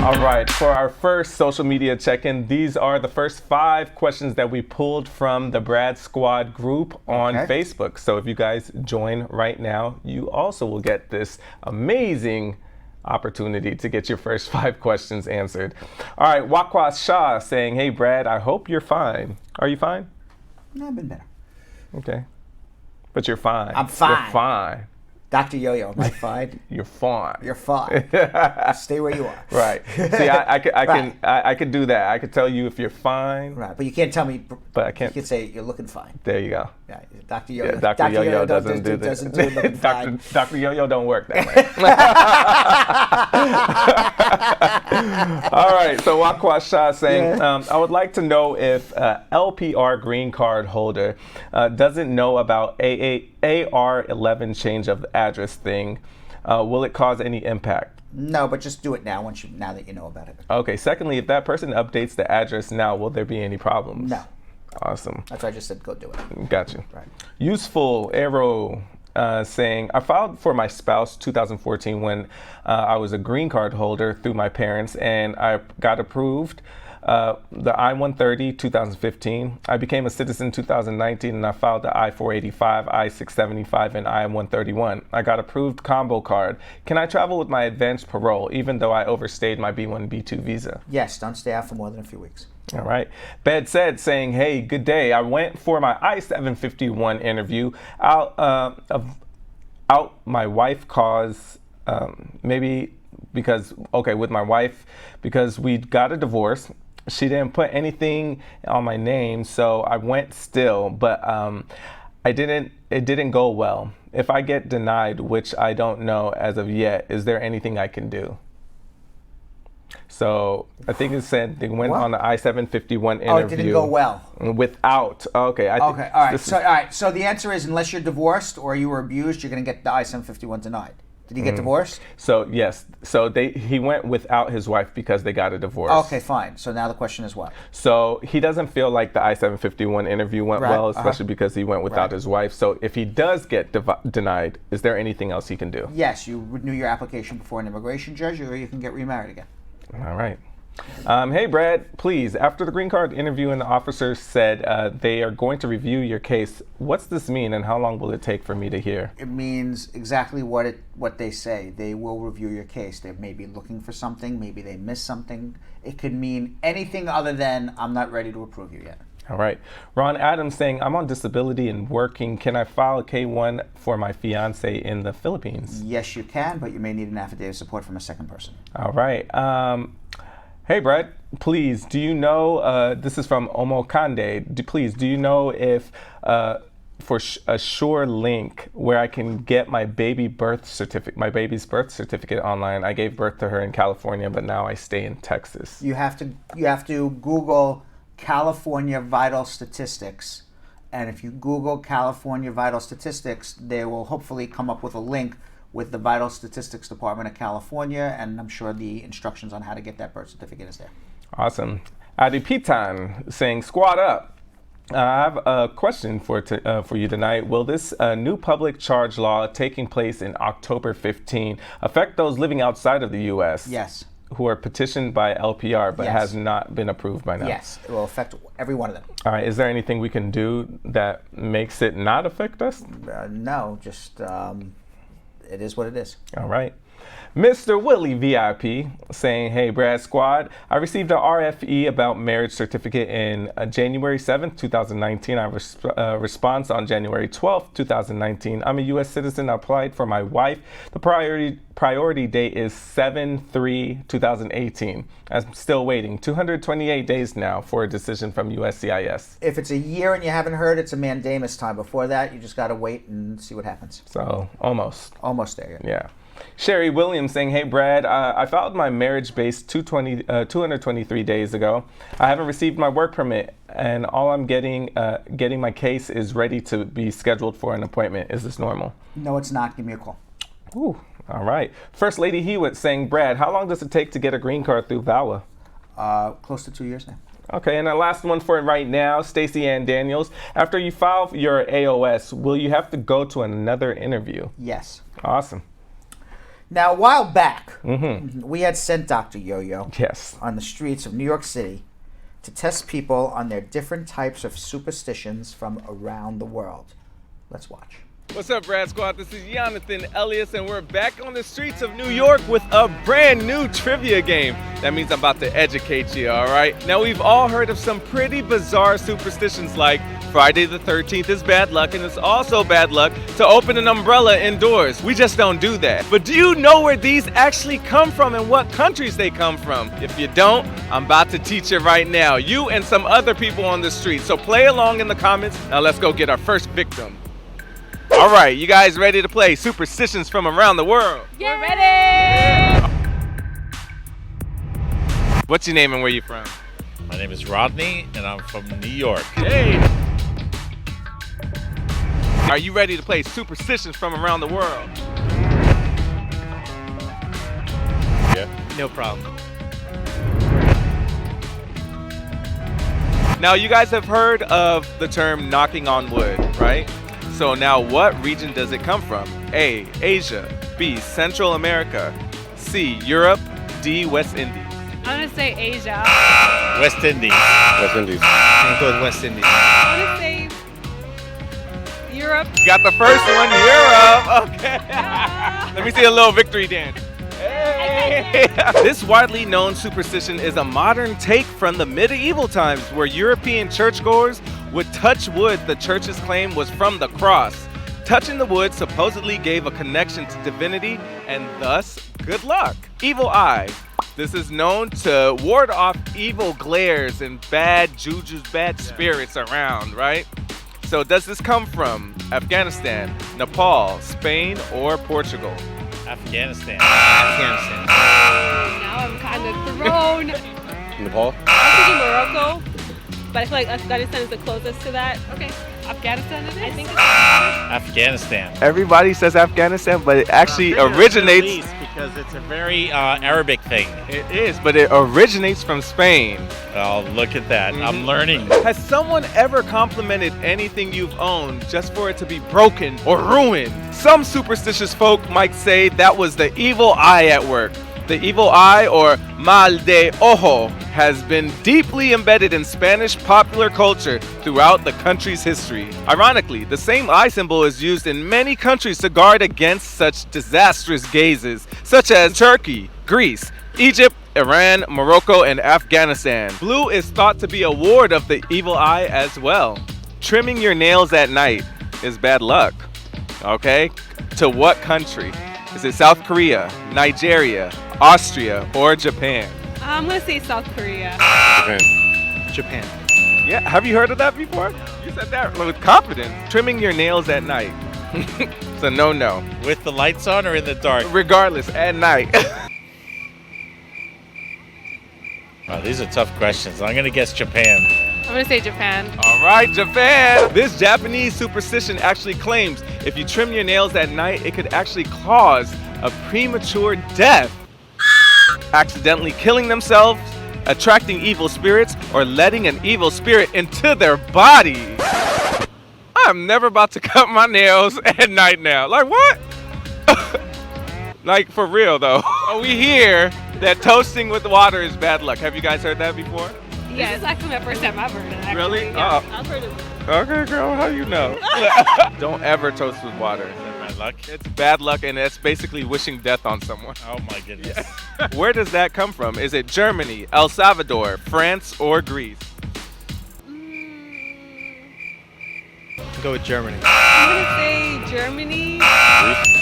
Speaker 6: All right, for our first social media check-in, these are the first 5 questions that we pulled from the Brad Squad group on Facebook. So if you guys join right now, you also will get this amazing opportunity to get your first 5 questions answered. All right, Wakwas Shah saying, hey Brad, I hope you're fine. Are you fine?
Speaker 1: No, I've been better.
Speaker 6: Okay. But you're fine.
Speaker 1: I'm fine.
Speaker 6: You're fine.
Speaker 1: Dr. Yo-Yo, am I fine?
Speaker 6: You're fine.
Speaker 1: You're fine. Stay where you are.
Speaker 6: Right. See, I could do that. I could tell you if you're fine.
Speaker 1: Right, but you can't tell me.
Speaker 6: But I can't.
Speaker 1: You can say you're looking fine.
Speaker 6: There you go.
Speaker 1: Yeah, Dr. Yo-Yo.
Speaker 6: Yeah, Dr. Yo-Yo doesn't do this.
Speaker 1: Doesn't do looking fine.
Speaker 6: Dr. Yo-Yo don't work that way. All right. So Wakwa Shah saying, I would like to know if LPR green card holder doesn't know about AR11 change of address thing. Will it cause any impact?
Speaker 1: No, but just do it now. Now that you know about it.
Speaker 6: Okay. Secondly, if that person updates the address now, will there be any problems?
Speaker 1: No.
Speaker 6: Awesome.
Speaker 1: That's why I just said go do it.
Speaker 6: Got you.
Speaker 1: Right.
Speaker 6: Useful Arrow saying, I filed for my spouse 2014 when I was a green card holder through my parents, and I got approved. The I-130 2015. I became a citizen 2019, and I filed the I-485, I-675, and I-131. I got approved combo card. Can I travel with my advanced parole, even though I overstayed my B1, B2 visa?
Speaker 1: Yes, don't stay out for more than a few weeks.
Speaker 6: All right. Bed said, saying, hey, good day. I went for my I-751 interview. Out my wife cause, with my wife, because we got a divorce. She didn't put anything on my name, so I went still, but it didn't go well. If I get denied, which I don't know as of yet, is there anything I can do? So I think it said they went on the I-751 interview.
Speaker 1: Oh, it didn't go well.
Speaker 6: Without. Okay.
Speaker 1: All right. So the answer is, unless you're divorced or you were abused, you're going to get the I-751 denied. Did he get divorced?
Speaker 6: So yes. So he went without his wife because they got a divorce.
Speaker 1: Okay, fine. So now the question is what?
Speaker 6: So he doesn't feel like the I-751 interview went well, especially because he went without his wife. So if he does get denied, is there anything else he can do?
Speaker 1: Yes, you renew your application before an immigration judge, or you can get remarried again.
Speaker 6: All right. Hey, Brad, please, after the green card interview and the officer said they are going to review your case, what's this mean and how long will it take for me to hear?
Speaker 1: It means exactly what they say. They will review your case. They may be looking for something. Maybe they missed something. It could mean anything other than I'm not ready to approve you yet.
Speaker 6: All right. Ron Adams saying, I'm on disability and working. Can I file a K-1 for my fiance in the Philippines?
Speaker 1: Yes, you can, but you may need an affidavit of support from a second person.
Speaker 6: All right. Hey, Brett, please, do you know, this is from Omokande, do you know if for a sure link where I can get my baby's birth certificate online? I gave birth to her in California, but now I stay in Texas.
Speaker 1: You have to Google California Vital Statistics, and if you Google California Vital Statistics, they will hopefully come up with a link with the Vital Statistics Department of California, and I'm sure the instructions on how to get that birth certificate is there.
Speaker 6: Awesome. Adipitan saying, squad up. I have a question for you tonight. Will this new public charge law taking place in October 15 affect those living outside of the U.S.?
Speaker 1: Yes.
Speaker 6: Who are petitioned by LPR but has not been approved by now?
Speaker 1: Yes, it will affect every one of them.
Speaker 6: All right. Is there anything we can do that makes it not affect us?
Speaker 1: No, just it is what it is.
Speaker 6: All right. Mr. Willie VIP saying, hey, Brad Squad, I received an RFE about marriage certificate in January 7th, 2019. I have a response on January 12th, 2019. I'm a U.S. citizen. I applied for my wife. The priority date is 7/3/2018. I'm still waiting. 228 days now for a decision from USCIS.
Speaker 1: If it's a year and you haven't heard, it's a mandamus time. Before that, you just got to wait and see what happens.
Speaker 6: So almost.
Speaker 1: Almost there,
Speaker 6: yeah. Sherry Williams saying, hey, Brad, I filed my marriage base 223 days ago. I haven't received my work permit, and all I'm getting my case is ready to be scheduled for an appointment. Is this normal?
Speaker 1: No, it's not. Give me a call.
Speaker 6: Ooh, all right. First Lady Hewitt saying, Brad, how long does it take to get a green card through VAWA?
Speaker 1: Close to 2 years now.
Speaker 6: Okay, and the last one for right now, Stacey Ann Daniels. After you file your AOS, will you have to go to another interview?
Speaker 1: Yes.
Speaker 6: Awesome.
Speaker 1: Now, a while back, we had sent Dr. Yo-Yo
Speaker 6: yes.
Speaker 1: on the streets of New York City to test people on their different types of superstitions from around the world. Let's watch.
Speaker 6: What's up, Brad Squad? This is Jonathan Elias, and we're back on the streets of New York with a brand new trivia game. That means I'm about to educate you, all right? Now, we've all heard of some pretty bizarre superstitions like
Speaker 17: Friday the 13th is bad luck, and it's also bad luck to open an umbrella indoors. We just don't do that. But do you know where these actually come from and what countries they come from? If you don't, I'm about to teach you right now. You and some other people on the street. So play along in the comments. Now let's go get our first victim. All right, you guys ready to play Superstitions from Around the World?
Speaker 18: We're ready!
Speaker 17: What's your name and where you from?
Speaker 19: My name is Rodney, and I'm from New York.
Speaker 17: Hey! Are you ready to play Superstitions from Around the World?
Speaker 19: Yeah.
Speaker 17: No problem. Now, you guys have heard of the term knocking on wood, right? So now, what region does it come from? A, Asia. B, Central America. C, Europe. D, West Indies.
Speaker 18: I'm gonna say Asia.
Speaker 19: West Indies.
Speaker 20: West Indies.
Speaker 17: I'm gonna go with West Indies.
Speaker 18: I'm gonna say Europe.
Speaker 17: Got the first one, Europe. Okay. Let me see a little victory dance. Hey. This widely known superstition is a modern take from the medieval times where European churchgoers would touch wood the church's claim was from the cross. Touching the wood supposedly gave a connection to divinity and thus good luck. Evil eye. This is known to ward off evil glares and bad jujus, bad spirits around, right? So does this come from Afghanistan, Nepal, Spain, or Portugal?
Speaker 19: Afghanistan.
Speaker 17: Afghanistan.
Speaker 18: Now I'm kind of thrown.
Speaker 20: Nepal.
Speaker 18: I'm thinking Morocco, but I feel like Afghanistan is the closest to that. Okay, Afghanistan it is? I think it's
Speaker 19: Afghanistan.
Speaker 17: Everybody says Afghanistan, but it actually originates...
Speaker 19: Because it's a very Arabic thing.
Speaker 17: It is, but it originates from Spain.
Speaker 19: Oh, look at that. I'm learning.
Speaker 17: Has someone ever complimented anything you've owned just for it to be broken or ruined? Some superstitious folk might say that was the evil eye at work. The evil eye, or mal de ojo, has been deeply embedded in Spanish popular culture throughout the country's history. Ironically, the same eye symbol is used in many countries to guard against such disastrous gazes, such as Turkey, Greece, Egypt, Iran, Morocco, and Afghanistan. Blue is thought to be a ward of the evil eye as well. Trimming your nails at night is bad luck. Okay? To what country? Is it South Korea, Nigeria, Austria, or Japan?
Speaker 18: I'm gonna say South Korea.
Speaker 20: Japan.
Speaker 17: Yeah, have you heard of that before? You said that with confidence. Trimming your nails at night. It's a no-no.
Speaker 19: With the lights on or in the dark?
Speaker 17: Regardless, at night.
Speaker 19: Wow, these are tough questions. I'm gonna guess Japan.
Speaker 18: I'm gonna say Japan.
Speaker 17: All right, Japan. This Japanese superstition actually claims if you trim your nails at night, it could actually cause a premature death. Accidentally killing themselves, attracting evil spirits, or letting an evil spirit into their body. I'm never about to cut my nails at night now. Like what? Like for real though. We hear that toasting with water is bad luck. Have you guys heard that before?
Speaker 18: Yeah, it's actually my first time I've heard it. Actually.
Speaker 17: Really?
Speaker 18: Yeah,
Speaker 17: Oh.
Speaker 18: I've heard it.
Speaker 17: Okay, girl, how you know? Don't ever toast with water.
Speaker 19: Is that bad luck?
Speaker 17: It's bad luck, and it's basically wishing death on someone.
Speaker 19: Oh my goodness.
Speaker 17: Where does that come from? Is it Germany, El Salvador, France, or Greece?
Speaker 20: Go with Germany.
Speaker 18: I'm gonna say Germany.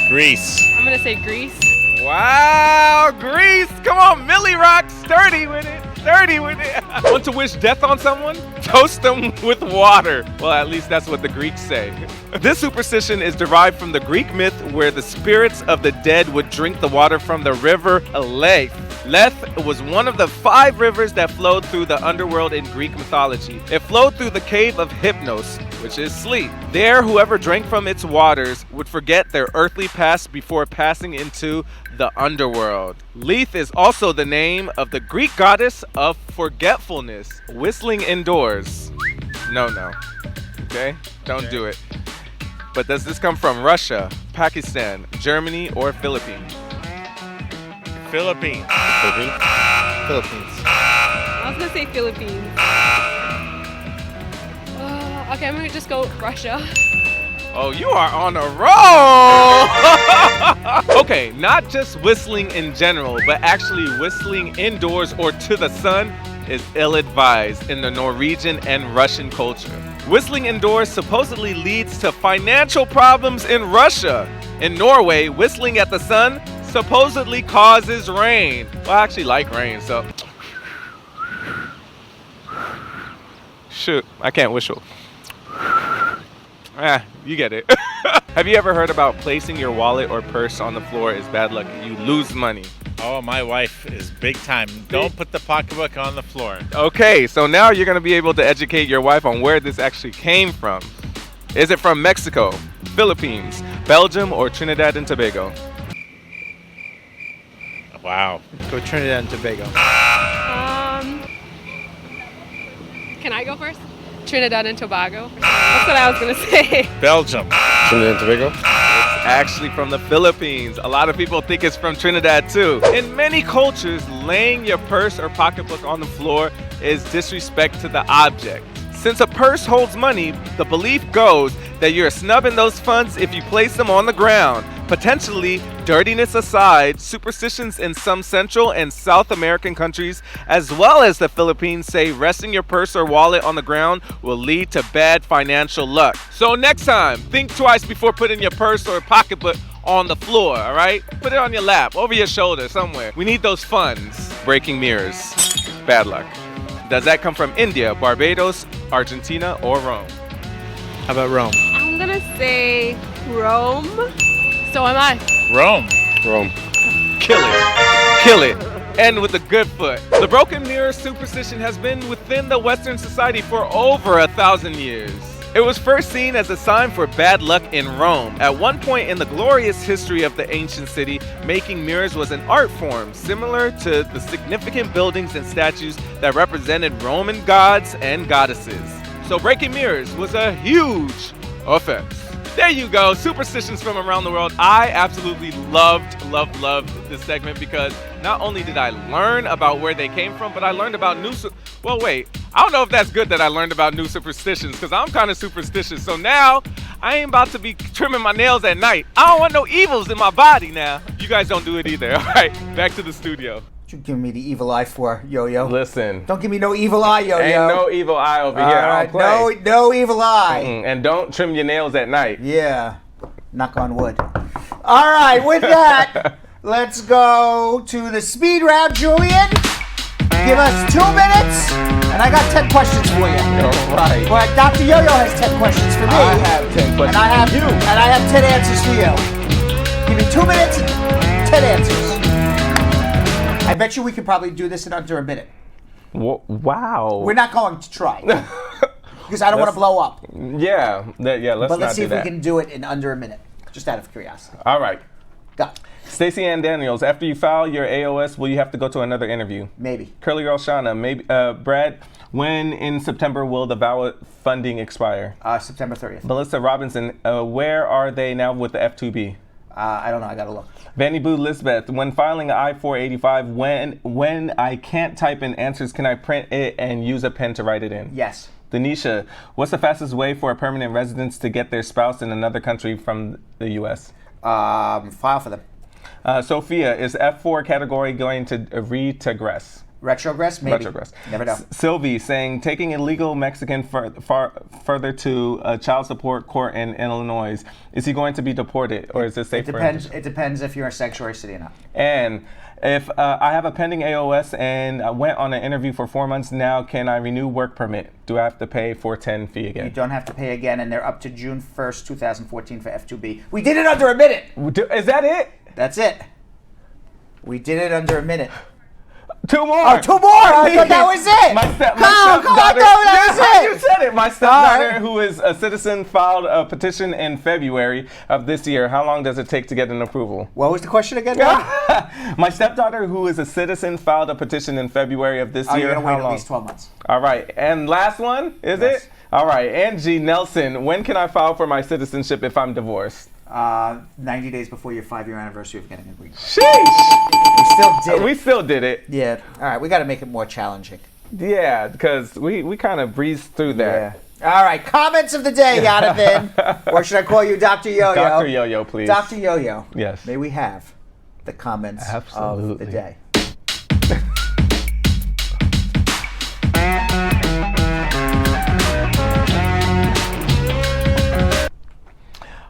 Speaker 19: Greece.
Speaker 18: I'm gonna say Greece.
Speaker 17: Wow, Greece! Come on, Millie Rock, sturdy with it. Sturdy with it. Want to wish death on someone? Toast them with water. Well, at least that's what the Greeks say. This superstition is derived from the Greek myth where the spirits of the dead would drink the water from the river Lethe. Lethe was one of the 5 rivers that flowed through the underworld in Greek mythology. It flowed through the cave of Hypnos, which is sleep. There, whoever drank from its waters would forget their earthly past before passing into the underworld. Lethe is also the name of the Greek goddess of forgetfulness. Whistling indoors. No. Okay? Don't do it. But does this come from Russia, Pakistan, Germany, or Philippines?
Speaker 19: Philippines.
Speaker 20: Philippines.
Speaker 18: I was gonna say Philippines. Okay, I'm gonna just go Russia.
Speaker 17: Oh, you are on a roll! Okay, not just whistling in general, but actually whistling indoors or to the sun is ill-advised in the Norwegian and Russian culture. Whistling indoors supposedly leads to financial problems in Russia. In Norway, whistling at the sun supposedly causes rain. Well, I actually like rain, so. Shoot, I can't whistle. You get it. Have you ever heard about placing your wallet or purse on the floor is bad luck? You lose money.
Speaker 19: Oh, my wife is big time. Don't put the pocketbook on the floor.
Speaker 17: Okay, so now you're going to be able to educate your wife on where this actually came from. Is it from Mexico, Philippines, Belgium, or Trinidad and Tobago?
Speaker 19: Wow.
Speaker 20: Go Trinidad and Tobago.
Speaker 18: Can I go first? Trinidad and Tobago. That's what I was gonna say.
Speaker 19: Belgium.
Speaker 20: Trinidad and Tobago?
Speaker 17: It's actually from the Philippines. A lot of people think it's from Trinidad too. In many cultures, laying your purse or pocketbook on the floor is disrespect to the object. Since a purse holds money, the belief goes that you're snubbing those funds if you place them on the ground. Potentially, dirtiness aside, superstitions in some Central and South American countries, as well as the Philippines, say resting your purse or wallet on the ground will lead to bad financial luck. So next time, think twice before putting your purse or pocketbook on the floor, all right? Put it on your lap, over your shoulder, somewhere. We need those funds. Breaking mirrors. Bad luck. Does that come from India, Barbados, Argentina, or Rome?
Speaker 20: How about Rome?
Speaker 18: I'm gonna say Rome. So am I.
Speaker 19: Rome.
Speaker 20: Rome.
Speaker 17: Kill it. Kill it. And with a good foot. The broken mirror superstition has been within the Western society for over 1,000 years. It was first seen as a sign for bad luck in Rome. At one point in the glorious history of the ancient city, making mirrors was an art form similar to the significant buildings and statues that represented Roman gods and goddesses. So breaking mirrors was a huge offense. There you go, superstitions from around the world. I absolutely loved this segment because not only did I learn about where they came from, but I learned about well, wait, I don't know if that's good that I learned about new superstitions because I'm kind of superstitious. So now I ain't about to be trimming my nails at night. I don't want no evils in my body now. You guys don't do it either. All right, back to the studio.
Speaker 1: What you giving me the evil eye for, Yo-Yo?
Speaker 6: Listen.
Speaker 1: Don't give me no evil eye, Yo-Yo.
Speaker 6: Ain't no evil eye over here.
Speaker 1: All right, no evil eye.
Speaker 6: And don't trim your nails at night.
Speaker 1: Yeah. Knock on wood. All right, with that, let's go to the speed round, Julian. Give us 2 minutes, and I got 10 questions for you.
Speaker 6: All right.
Speaker 1: But Dr. Yo-Yo has 10 questions for me.
Speaker 6: I have 10 questions for you.
Speaker 1: And I have 10 answers for you. Give me 2 minutes, 10 answers. I bet you we could probably do this in under a minute.
Speaker 6: Wow.
Speaker 1: We're not going to try. Because I don't want to blow up.
Speaker 6: Yeah,
Speaker 1: let's see if we can do it in under a minute, just out of curiosity.
Speaker 6: All right.
Speaker 1: Go.
Speaker 6: Stacey Ann Daniels, after you file your AOS, will you have to go to another interview?
Speaker 1: Maybe.
Speaker 6: Curly Girl Shauna, maybe. Brad, when in September will the VAWA funding expire?
Speaker 1: September 30th.
Speaker 6: Melissa Robinson, where are they now with the F2B?
Speaker 1: I don't know. I got to look.
Speaker 6: Vanny Boo Lisbeth, when filing an I-485, when I can't type in answers, can I print it and use a pen to write it in?
Speaker 1: Yes.
Speaker 6: Denisha, what's the fastest way for a permanent resident to get their spouse in another country from the U.S.?
Speaker 1: File for them.
Speaker 6: Sophia, is F4 category going to retrogress?
Speaker 1: Retrogress? Maybe.
Speaker 6: Retrogress.
Speaker 1: Never know.
Speaker 6: Sylvie saying, taking illegal Mexican further to a child support court in Illinois. Is he going to be deported, or is it safe for him?
Speaker 1: It depends if you're a sanctuary city or not.
Speaker 6: And if I have a pending AOS and I went on an interview for 4 months now, can I renew work permit? Do I have to pay 410 fee again?
Speaker 1: You don't have to pay again, and they're up to June 1st, 2014 for F2B. We did it under a minute.
Speaker 6: Is that it?
Speaker 1: That's it. We did it under a minute.
Speaker 6: 2 more.
Speaker 1: Oh, 2 more. I thought that was it.
Speaker 6: My stepdaughter. You said it. My stepdaughter, who is a citizen, filed a petition in February of this year. How long does it take to get an approval?
Speaker 1: What was the question again?
Speaker 6: My stepdaughter, who is a citizen, filed a petition in February of this year.
Speaker 1: You're going to wait at least 12 months.
Speaker 6: All right. And last one, is it? All right. Angie Nelson, when can I file for my citizenship if I'm divorced?
Speaker 1: 90 days before your 5-year anniversary of getting a green card.
Speaker 6: Sheesh! We still did it.
Speaker 1: Yeah. All right. We got to make it more challenging.
Speaker 6: Yeah, because we kind of breezed through that.
Speaker 1: Yeah. All right. Comments of the day, Jonathan. Or should I call you Dr. Yo-Yo?
Speaker 6: Dr. Yo-Yo, please.
Speaker 1: Dr. Yo-Yo.
Speaker 6: Yes.
Speaker 1: May we have the comments of the day.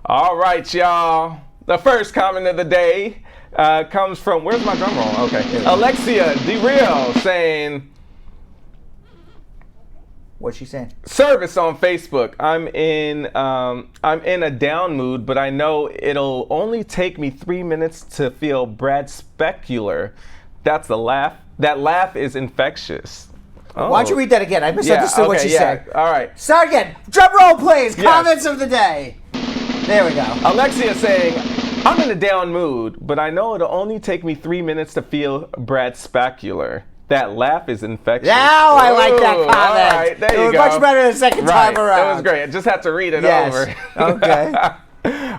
Speaker 6: All right, y'all. The first comment of the day comes from, where's my drum roll? Okay. Alexia DeReal saying,
Speaker 1: what's she saying?
Speaker 6: Service on Facebook. I'm in a down mood, but I know it'll only take me 3 minutes to feel Brad Specular. That's a laugh. That laugh is infectious. Oh.
Speaker 1: Why don't you read that again? I misunderstood what she said.
Speaker 6: All right.
Speaker 1: Start again. Drum roll, please. Yes. Comments of the day. There we go.
Speaker 6: Alexia saying, I'm in a down mood, but I know it'll only take me 3 minutes to feel Brad Specular. That laugh is infectious.
Speaker 1: Now I like that comment.
Speaker 6: All right, there you go.
Speaker 1: It was much better the second time around.
Speaker 6: That was great. I just had to read it over.
Speaker 1: Okay.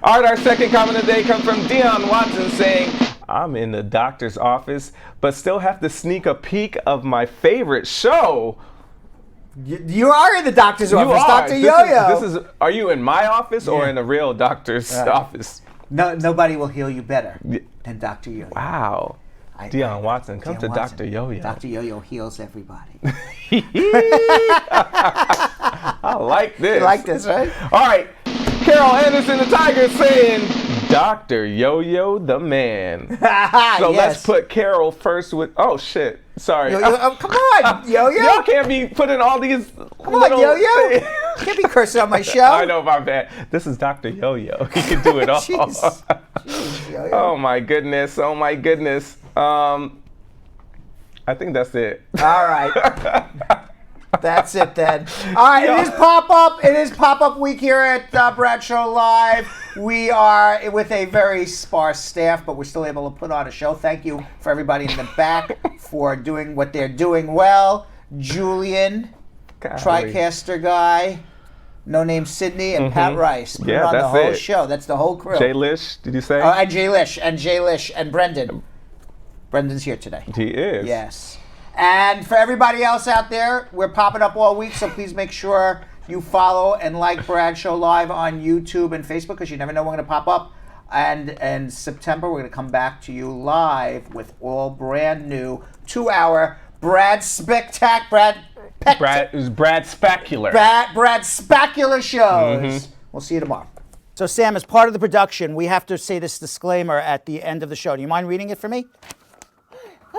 Speaker 6: All right, our second comment of the day comes from Dion Watson saying, I'm in the doctor's office, but still have to sneak a peek of my favorite show.
Speaker 1: You are in the doctor's office, Dr. Yo-Yo.
Speaker 6: Are you in my office or in a real doctor's office?
Speaker 1: No, nobody will heal you better than Dr. Yo-Yo.
Speaker 6: Wow. Dion Watson, come to Dr. Yo-Yo.
Speaker 1: Dr. Yo-Yo heals everybody.
Speaker 6: I like this.
Speaker 1: You like this, right?
Speaker 6: All right. Carol Anderson, the Tiger, saying, Dr. Yo-Yo, the man. So let's put Carol first with, oh, shit. Sorry.
Speaker 1: Yo-Yo, come on, Yo-Yo.
Speaker 6: Y'all can't be putting all these
Speaker 1: Come on, Yo-Yo. Can't be cursing on my show.
Speaker 6: I know, my bad. This is Dr. Yo-Yo. He can do it all.
Speaker 1: Jeez, Yo-Yo.
Speaker 6: Oh, my goodness. Oh, my goodness. I think that's it.
Speaker 1: All right. That's it then. All right, it is pop-up. It is pop-up week here at Bradshaw Live. We are with a very sparse staff, but we're still able to put on a show. Thank you for everybody in the back for doing what they're doing well. Julian, TriCaster guy, No Name Sydney, and Pat Rice. Put on the whole show. That's the whole crew.
Speaker 6: Jay Lish, did you say?
Speaker 1: And Jay Lish, and Brendan. Brendan's here today.
Speaker 6: He is.
Speaker 1: Yes. And for everybody else out there, we're popping up all week, so please make sure you follow and like Bradshaw Live on YouTube and Facebook, because you never know when we're going to pop up. And in September, we're going to come back to you live with all brand new 2-hour Brad Specular. Brad Specular shows. We'll see you tomorrow. So, Sam, as part of the production, we have to say this disclaimer at the end of the show. Do you mind reading it for me?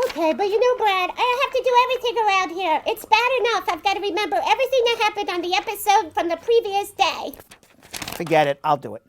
Speaker 21: Okay, but you know, Brad, I have to do everything around here. It's bad enough I've got to remember everything that happened on the episode from the previous day.
Speaker 1: Forget it. I'll do it.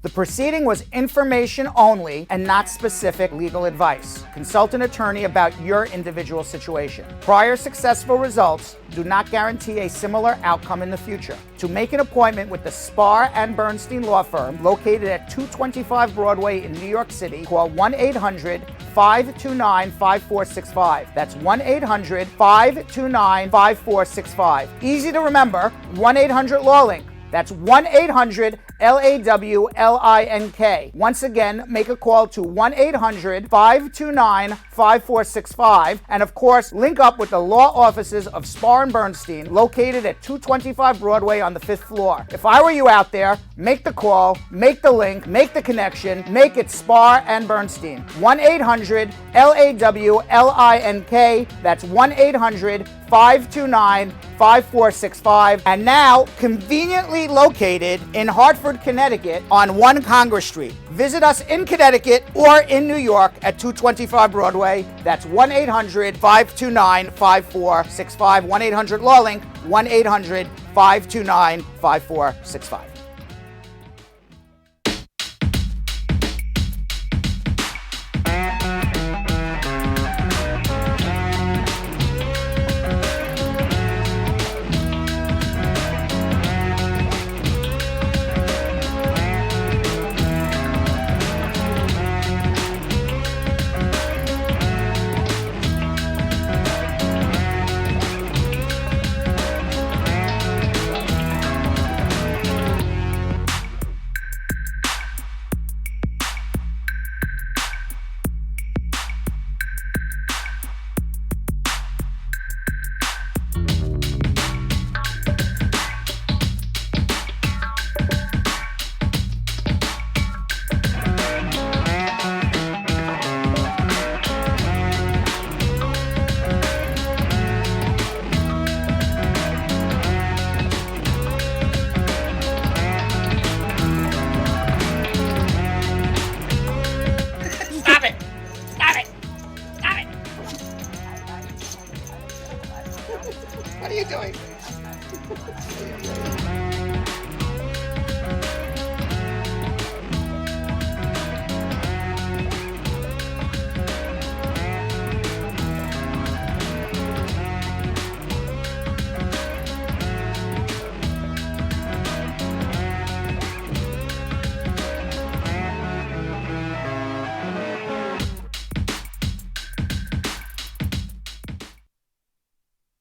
Speaker 1: The proceeding was information only and not specific legal advice. Consult an attorney about your individual situation. Prior successful results do not guarantee a similar outcome in the future. To make an appointment with the Spar and Bernstein law firm located at 225 Broadway in New York City, call 1-800-529-5465. That's 1-800-529-5465. Easy to remember, 1-800-LAW-LINK. That's 1-800-LAWLINK. Once again, make a call to 1-800-529-5465. And of course, link up with the law offices of Spar and Bernstein, located at 225 Broadway on the 5th floor. If I were you out there, make the call, make the link, make the connection, make it Spar and Bernstein. 1-800-LAWLINK. That's 1-800-529-5465. And now, conveniently located in Hartford, Connecticut on 1 Congress Street. Visit us in Connecticut or in New York at 225 Broadway. That's 1-800-529-5465. 1-800-LAW-LINK. 1-800-529-5465.